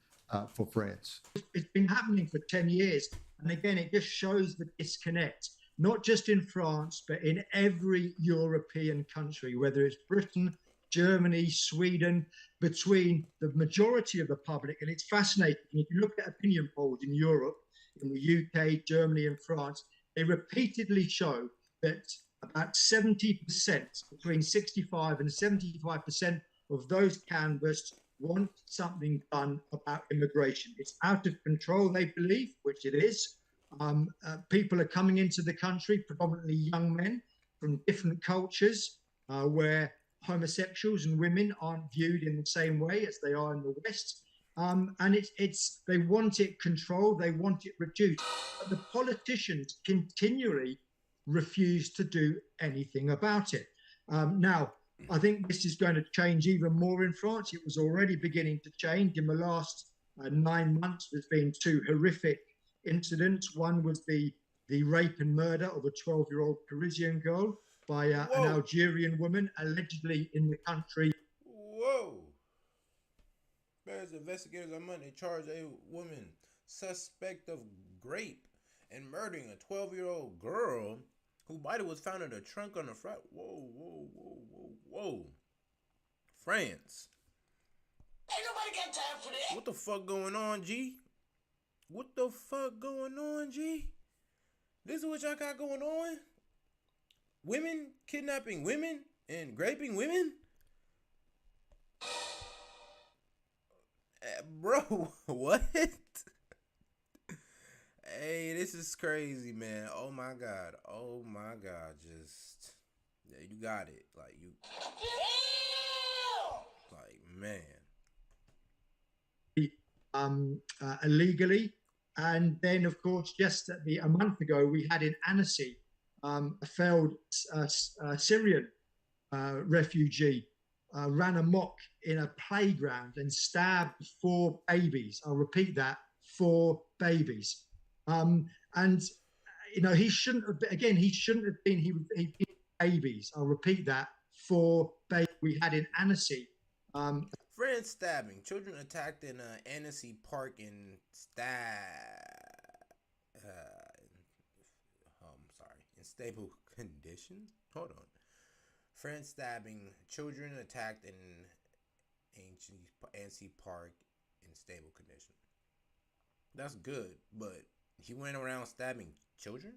for France. It's been happening for 10 years. And again, it just shows the disconnect, not just in France, but in every European country, whether it's Britain, Germany, Sweden, between the majority of the public. And it's fascinating. If you look at opinion polls in Europe, in the UK, Germany, and France, they repeatedly show that about 70%, between 65 and 75% of those canvassed want something done about immigration. It's out of control, they believe, which it is. People are coming into the country, predominantly young men from different cultures, where homosexuals and women aren't viewed in the same way as they are in the West. And they want it controlled, they want it reduced. But the politicians continually refuse to do anything about it. Now, I think this is going to change even more in France. It was already beginning to change. In the last 9 months, there's been 2 horrific incidents. One was the rape and murder of a 12-year-old Parisian girl by an Algerian woman, allegedly in the country. Whoa. Bears investigators on Monday charged a woman suspect of rape and murdering a 12-year-old girl whose body was found in a trunk on the front. Whoa. France. Ain't nobody got time for that. What the fuck going on, G? What the fuck going on, G? This is what y'all got going on? Women kidnapping women and raping women? Bro, what? Hey, this is crazy, man. Oh my god. Just, yeah, you got it. Like, you, like, man. Illegally. And then, of course, just a month ago, we had in Annecy a failed Syrian refugee ran amok in a playground and stabbed 4 babies. I'll repeat that, 4 babies. And, you know, he shouldn't have been, he babies. I'll repeat that, 4 babies we had in Annecy. France stabbing. Children attacked in Annecy Park in in stable condition. Hold on. France stabbing. Children attacked in Annecy Park in stable condition. That's good, but he went around stabbing children?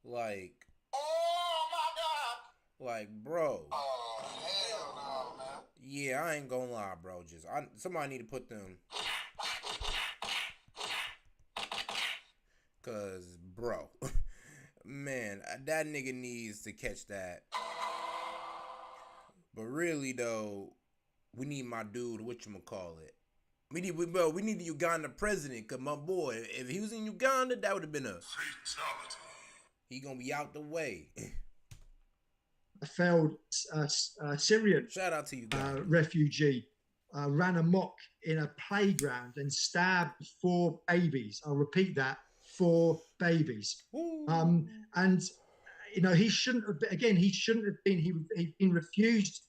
Like, Oh my God! Like, bro. Oh hell no, man! Yeah, I ain't gonna lie, bro. Just somebody need to put them. Cause, bro, man, that nigga needs to catch that. But really though, we need my dude. Whatchamacallit? We need the Uganda president. Cause my boy, if he was in Uganda, that would have been a fatality. He gonna be out the way. A failed Syrian shout out to you refugee ran amok in a playground and stabbed 4 babies. I'll repeat that, 4 babies. And you know, he shouldn't have been, he'd been refused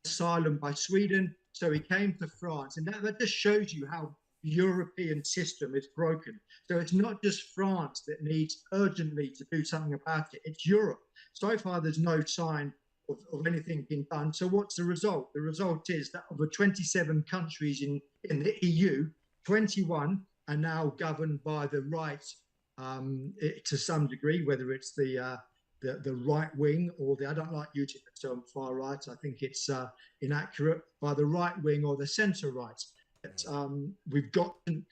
asylum by Sweden, so he came to France, and that just shows you how European system is broken. So it's not just France that needs urgently to do something about it, it's Europe. So far there's no sign of anything being done. So what's the result? The result is that of the 27 countries in the EU, 21 are now governed by the right to some degree, whether it's the right wing or I don't like using the term far right, I think it's inaccurate, by the right wing or the centre right. We've got the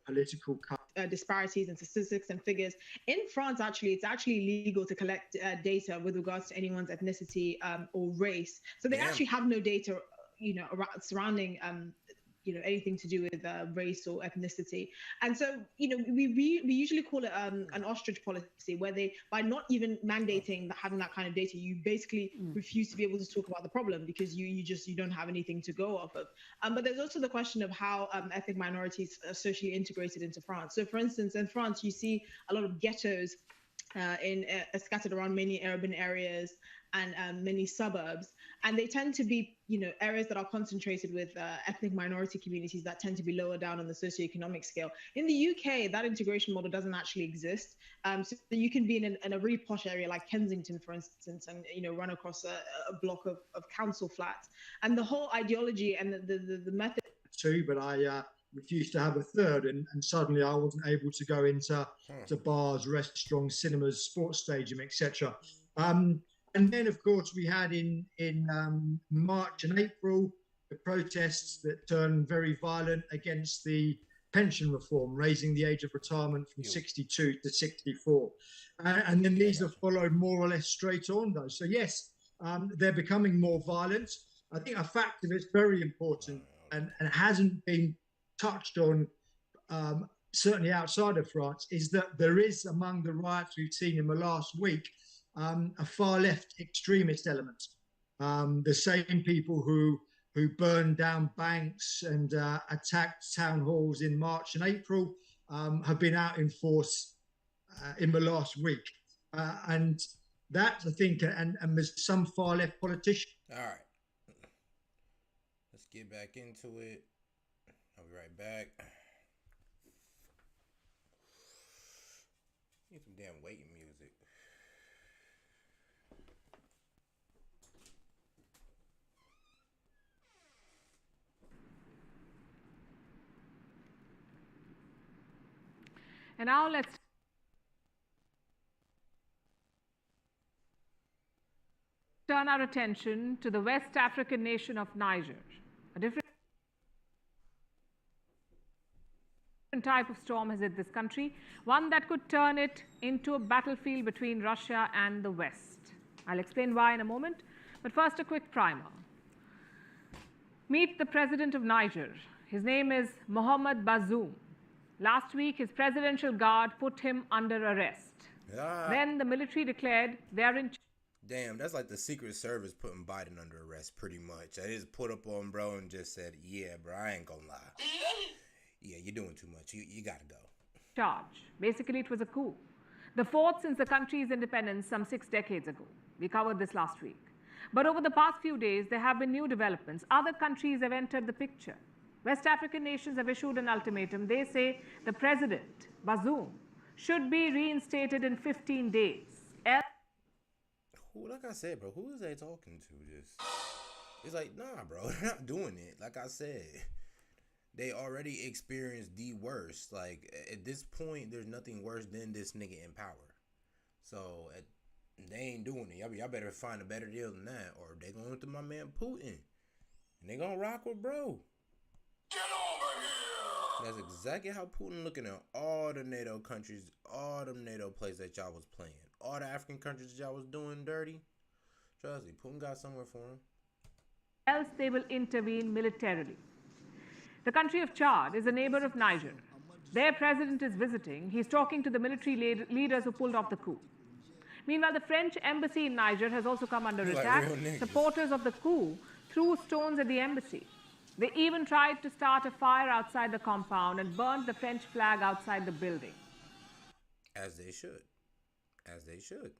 political disparities and statistics and figures. In France, actually, it's actually illegal to collect data with regards to anyone's ethnicity or race. So they actually have no data, you know, surrounding you know, anything to do with race or ethnicity. And so, you know, we usually call it an ostrich policy, where they, by not even mandating having that kind of data, you basically refuse to be able to talk about the problem because you don't have anything to go off of. But there's also the question of how ethnic minorities are socially integrated into France. So for instance, in France, you see a lot of ghettos scattered around many urban areas and many suburbs, and they tend to be, you know, areas that are concentrated with ethnic minority communities that tend to be lower down on the socioeconomic scale. In the UK, that integration model doesn't actually exist. So you can be in a really posh area like Kensington, for instance, and, you know, run across a block of council flats, and the whole ideology and the method too, but I refused to have a third, and suddenly I wasn't able to go into to bars, restaurants, cinemas, sports stadium, etc. And then, of course, we had in March and April the protests that turned very violent against the pension reform, raising the age of retirement from 62 to 64. And then these have followed more or less straight on, though. So, yes, they're becoming more violent. I think a factor that's very important and hasn't been touched on, certainly outside of France, is that there is, among the riots we've seen in the last week, a far left extremist element. The same people who burned down banks and attacked town halls in March and April have been out in force in the last week. And that, I think, and there's some far left politicians. All right. Let's get back into it. I'll be right back. Need some damn waiting music. And now let's turn our attention to the West African nation of Niger, a different type of storm has hit this country, one that could turn it into a battlefield between Russia and the West. I'll explain why in a moment, but first a quick primer. Meet the president of Niger. His name is Mohamed Bazoum. Last week, his presidential guard put him under arrest. Then the military declared they are in. Damn, that's like the Secret Service putting Biden under arrest, pretty much. They just put up on bro and just said, yeah, bro, I ain't gonna lie. Yeah, you're doing too much. You gotta go. Charge. Basically, it was a coup. The fourth since the country's independence some 6 decades ago. We covered this last week. But over the past few days, there have been new developments. Other countries have entered the picture. West African nations have issued an ultimatum. They say the president, Bazoum, should be reinstated in 15 days. Like I said, bro, who is they talking to? Just, it's like, nah, bro, they're not doing it. Like I said, they already experienced the worst. Like, at this point, there's nothing worse than this nigga in power. So, they ain't doing it. Y'all better find a better deal than that, or they going with my man Putin. And they gonna rock with bro. Get over here! That's exactly how Putin looking at all the NATO countries, all them NATO plays that y'all was playing. All the African countries that y'all was doing dirty. Trust me, Putin got somewhere for him. Else they will intervene militarily. The country of Chad is a neighbor of Niger. Their president is visiting. He's talking to the military leaders who pulled off the coup. Meanwhile, the French embassy in Niger has also come under attack. Supporters of the coup threw stones at the embassy. They even tried to start a fire outside the compound and burned the French flag outside the building. As they should. As they should.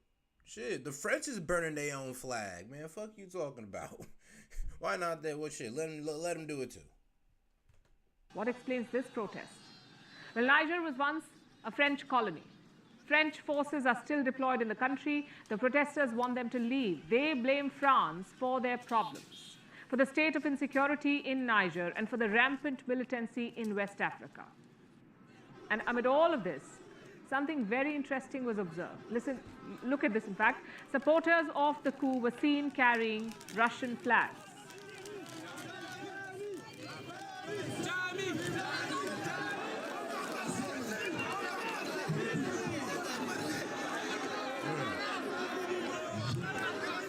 Shit, the French is burning their own flag, man. Fuck you talking about. Why not that? What shit? Let them do it too. What explains this protest? Well, Niger was once a French colony. French forces are still deployed in the country. The protesters want them to leave. They blame France for their problems, for the state of insecurity in Niger, and for the rampant militancy in West Africa. And amid all of this, something very interesting was observed. Listen, look at this, in fact. Supporters of the coup were seen carrying Russian flags.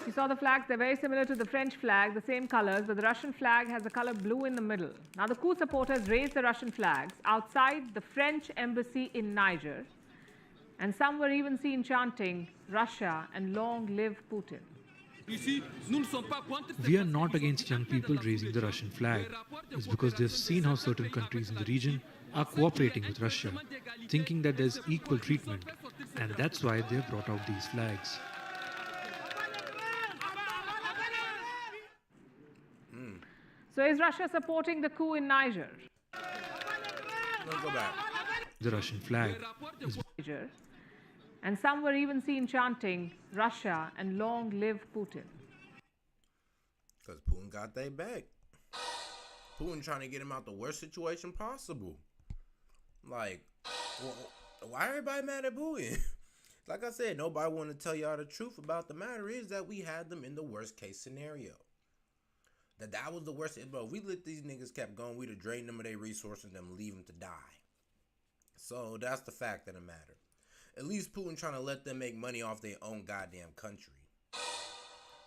You saw the flags, they're very similar to the French flag, the same colors, but the Russian flag has the color blue in the middle. Now, the coup supporters raised the Russian flags outside the French embassy in Niger, and some were even seen chanting, Russia and long live Putin. We are not against young people raising the Russian flag. It's because they've seen how certain countries in the region are cooperating with Russia, thinking that there's equal treatment, and that's why they've brought out these flags. So is Russia supporting the coup in Niger? Let's go back. The Russian flag is Niger, and some were even seen chanting, Russia and long live Putin. Because Putin got their back. Putin trying to get him out the worst situation possible. Like, why everybody mad at Putin? Like I said, nobody want to tell y'all the truth about the matter is that we had them in the worst case scenario. That was the worst. Bro, if we let these niggas kept going, we'd have drained them of their resources and them leave them to die. So that's the fact of the matter. At least Putin trying to let them make money off their own goddamn country.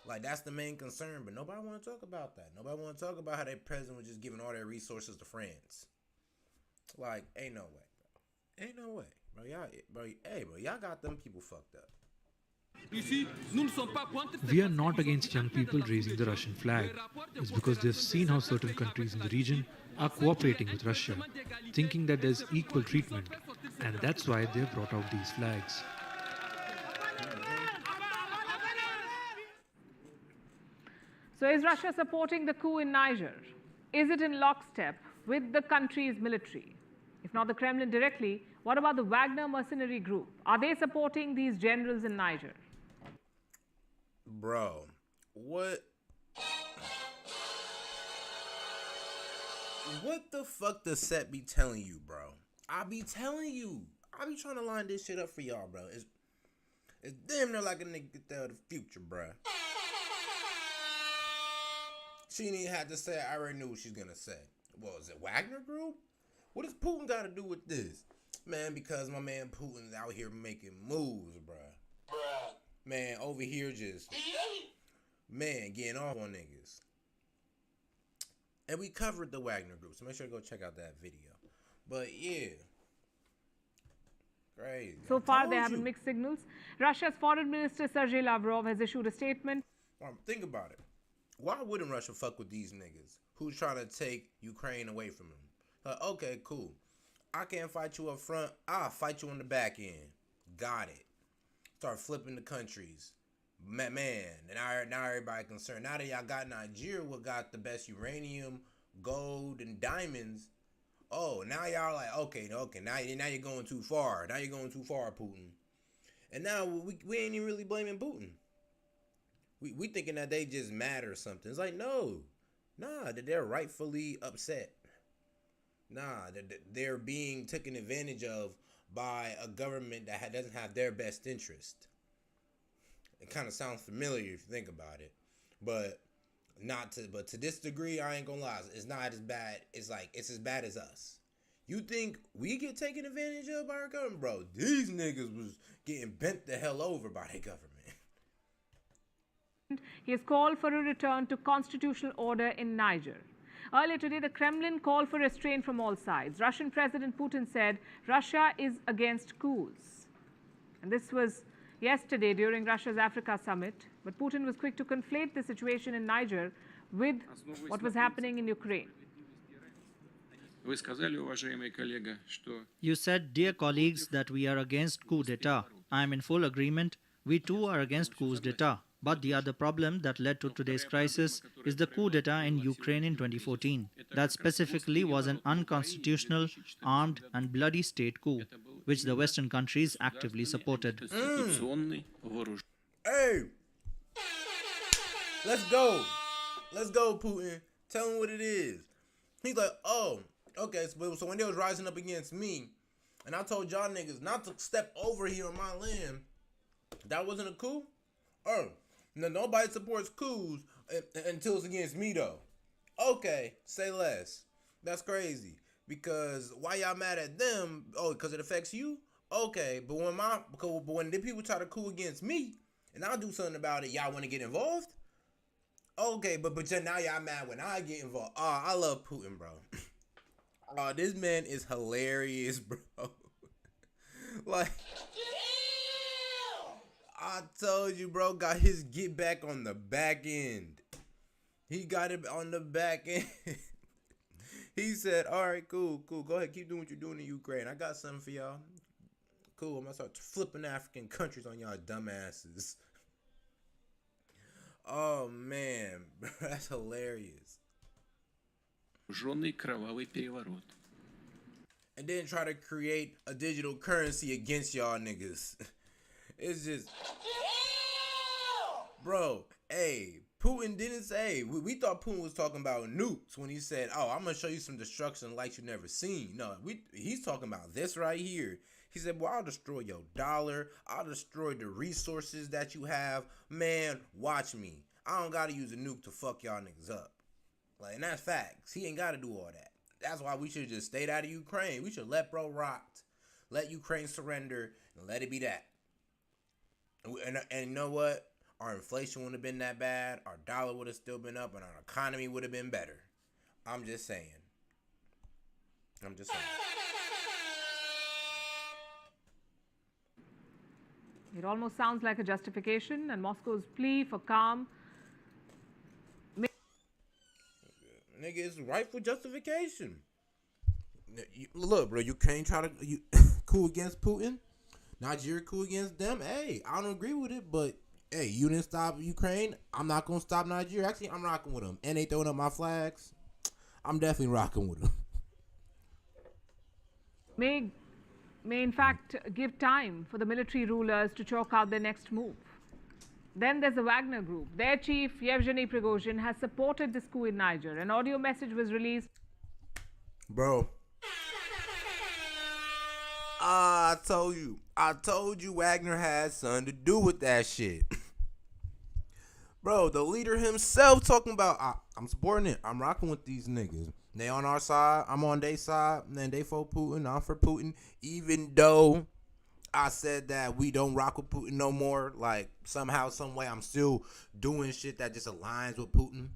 Like, that's the main concern, but nobody want to talk about that. Nobody want to talk about how their president was just giving all their resources to France. Like, ain't no way, bro. Ain't no way. Y'all got them people fucked up. We are not against young people raising the Russian flag. It's because they've seen how certain countries in the region are cooperating with Russia, thinking that there's equal treatment, and that's why they've brought out these flags. So is Russia supporting the coup in Niger? Is it in lockstep with the country's military? If not the Kremlin directly, what about the Wagner mercenary group? Are they supporting these generals in Niger? Bro, what the fuck does S.E.T be telling you, bro? I be telling you. I be trying to line this shit up for y'all, bro. It's damn near like a nigga could tell the future, bro. She didn't even have to say it. I already knew what she's gonna say. Well, is it Wagner group? What does Putin got to do with this? Man, because my man Putin's out here making moves, bro. Man, over here just, man, getting off on niggas. And we covered the Wagner group, so make sure to go check out that video. But yeah, crazy. So far, there have been mixed signals. Russia's Foreign Minister Sergei Lavrov has issued a statement. Think about it. Why wouldn't Russia fuck with these niggas who's trying to take Ukraine away from them? Like, okay, cool. I can't fight you up front. I'll fight you on the back end. Got it. Start flipping the countries. Man, now everybody concerned. Now that y'all got Nigeria, what got the best uranium, gold, and diamonds. Oh, now y'all like, okay. Now you're going too far. Now you're going too far, Putin. And now we ain't even really blaming Putin. We thinking that they just mad or something. It's like, no. Nah, that they're rightfully upset. Nah, they're being taken advantage of by a government that doesn't have their best interest. It kind of sounds familiar if you think about it, but to this degree, I ain't gonna lie, it's not as bad. It's like it's as bad as us. You think we get taken advantage of by our government, bro? These niggas was getting bent the hell over by their government. He has called for a return to constitutional order in Niger. Earlier today, the Kremlin called for restraint from all sides. Russian President Putin said Russia is against coups. And this was yesterday during Russia's Africa summit. But Putin was quick to conflate the situation in Niger with what was happening in Ukraine. You said, dear colleagues, that we are against coup d'etat. I am in full agreement. We too are against coups d'etat. But the other problem that led to today's crisis is the coup d'etat in Ukraine in 2014. That specifically was an unconstitutional, armed and bloody state coup, which the Western countries actively supported. Hey! Let's go, Putin. Tell him what it is. He's like, oh, okay, so when they was rising up against me, and I told y'all niggas not to step over here on my land, that wasn't a coup? Oh. No, nobody supports coups until it's against me, though. Okay, say less. That's crazy. Because why y'all mad at them? Oh, because it affects you? Okay, but when the people try to coup against me, and I'll do something about it, y'all want to get involved? Okay, but now y'all mad when I get involved. Oh, I love Putin, bro. Oh, this man is hilarious, bro. Like... I told you, bro, got his get back on the back end. He got it on the back end. He said, all right, cool. Go ahead, keep doing what you're doing in Ukraine. I got something for y'all. Cool, I'm going to start flipping African countries on y'all dumbasses. Oh, man. That's hilarious. And then try to create a digital currency against y'all niggas. It's just, bro, hey, Putin didn't say. We thought Putin was talking about nukes when he said, "Oh, I'm gonna show you some destruction like you've never seen." No, he's talking about this right here. He said, "Well, I'll destroy your dollar. I'll destroy the resources that you have. Man, watch me. I don't gotta use a nuke to fuck y'all niggas up." Like, and that's facts. He ain't gotta do all that. That's why we should just stayed out of Ukraine. We should let bro rock, let Ukraine surrender, and let it be that. And you know what? Our inflation wouldn't have been that bad. Our dollar would have still been up, and our economy would have been better. I'm just saying. It almost sounds like a justification, and Moscow's plea for calm. Nigga, it's rightful justification. Look, bro, Ukraine try to coup against Putin. Nigeria coup against them. Hey, I don't agree with it, but hey, you didn't stop Ukraine. I'm not gonna stop Nigeria. Actually, I'm rocking with them. And they throwing up my flags. I'm definitely rocking with them. May in fact give time for the military rulers to chalk out their next move. Then there's the Wagner Group. Their chief, Yevgeny Prigozhin, has supported this coup in Niger. An audio message was released. Bro. I told you Wagner had something to do with that shit. Bro, the leader himself talking about, I'm supporting it. I'm rocking with these niggas. They on our side. I'm on their side. And then they for Putin. I'm for Putin. Even though I said that we don't rock with Putin no more. Like, somehow, some way, I'm still doing shit that just aligns with Putin.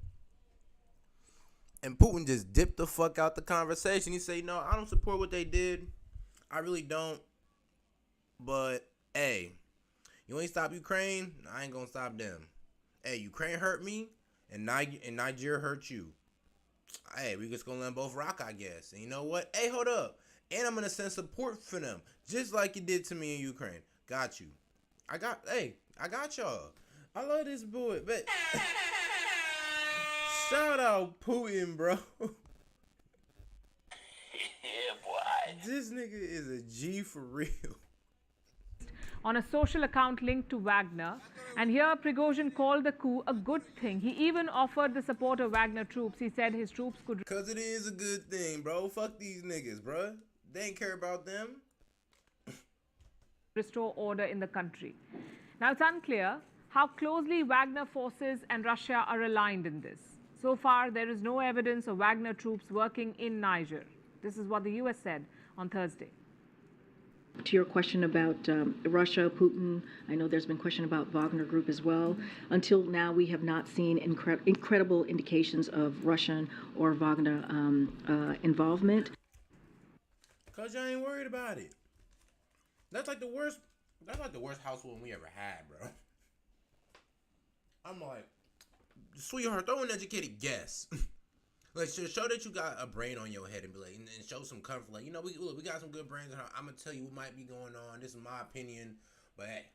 And Putin just dipped the fuck out the conversation. He said, no, I don't support what they did. I really don't. But, hey, you ain't stop Ukraine, I ain't gonna stop them. Hey, Ukraine hurt me, and Nigeria hurt you. Hey, we just gonna let them both rock, I guess. And you know what? Hey, hold up. And I'm gonna send support for them, just like you did to me in Ukraine. Got you. I got y'all. I love this boy, but shout out Putin, bro. Yeah, boy. This nigga is a G for real. On a social account linked to Wagner. And here Prigozhin called the coup a good thing. He even offered the support of Wagner troops. He said his troops could... Because it is a good thing, bro. Fuck these niggas, bro. They ain't care about them. ...restore order in the country. Now, it's unclear how closely Wagner forces and Russia are aligned in this. So far, there is no evidence of Wagner troops working in Niger. This is what the U.S. said on Thursday. To your question about Russia, Putin, I know there's been question about Wagner Group as well. Until now, we have not seen incredible indications of Russian or Wagner involvement. Cause y'all ain't worried about it. That's like the worst housewarming we ever had, bro. I'm like, sweetheart, throw an educated guess. Like, show that you got a brain on your head and be like, and show some comfort. Like, you know, we got some good brains. I'm gonna tell you what might be going on. This is my opinion, but hey,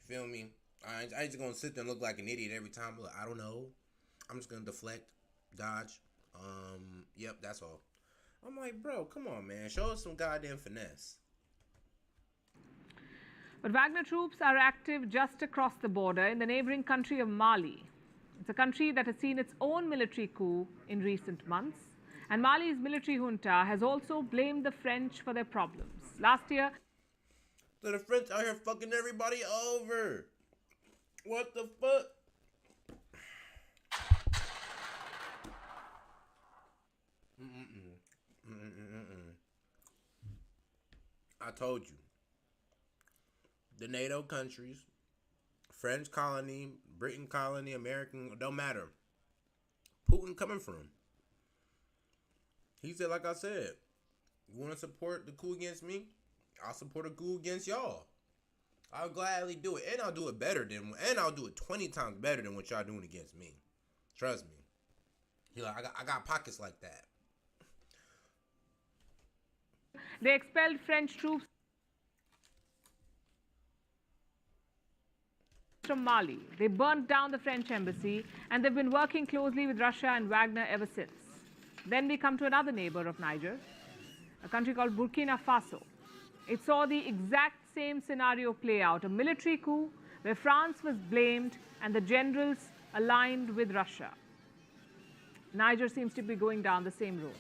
feel me? I ain't just gonna sit there and look like an idiot every time. Like, I don't know. I'm just gonna deflect, dodge. Yep, that's all. I'm like, bro, come on, man. Show us some goddamn finesse. But Wagner troops are active just across the border in the neighboring country of Mali. It's a country that has seen its own military coup in recent months. And Mali's military junta has also blamed the French for their problems. Last year... So the French out here fucking everybody over. What the fuck? I told you. The NATO countries, French colony, Britain colony, American, don't matter. Putin coming from. He said, like I said, you want to support the coup against me? I'll support a coup against y'all. I'll gladly do it. And I'll do it and I'll do it 20 times better than what y'all doing against me. Trust me. He like, I got pockets like that. They expelled French troops from Mali. They burnt down the French embassy, and they've been working closely with Russia and Wagner ever since. Then we come to another neighbor of Niger, a country called Burkina Faso. It saw the exact same scenario play out, a military coup where France was blamed and the generals aligned with Russia. Niger seems to be going down the same road.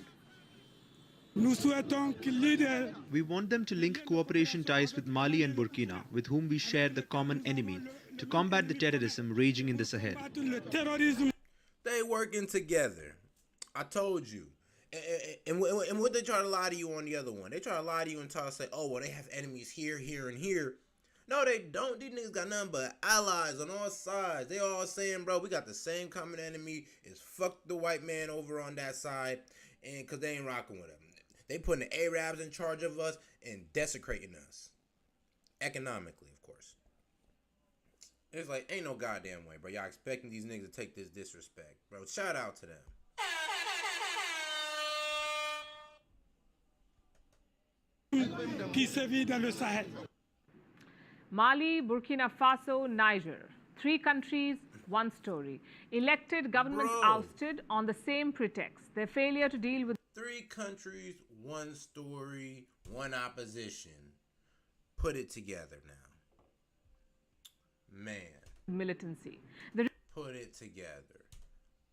We want them to link cooperation ties with Mali and Burkina, with whom we share the common enemy, to combat the terrorism raging in the Sahel. They working together. I told you. And what they try to lie to you on the other one? They try to lie to you and try to say, oh, well, they have enemies here, here, and here. No, they don't. These niggas got nothing but allies on all sides. They all saying, bro, we got the same common enemy. It's fuck the white man over on that side, and because they ain't rocking with them. They putting the Arabs in charge of us and desecrating us. Economically, of course. It's like, ain't no goddamn way, bro. Y'all expecting these niggas to take this disrespect. Bro, shout out to them. Mali, Burkina Faso, Niger. 3 countries, 1 story. Elected governments ousted on the same pretext. Their failure to deal with 3 countries, 1 story, 1 opposition. Put it together now. Man. militancy. Put it together.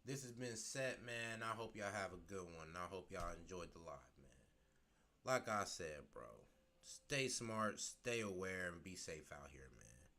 This has been S.E.T, man. I hope y'all have a good one. I hope y'all enjoyed the live, man. Like I said, bro. Stay smart, stay aware, and be safe out here, man.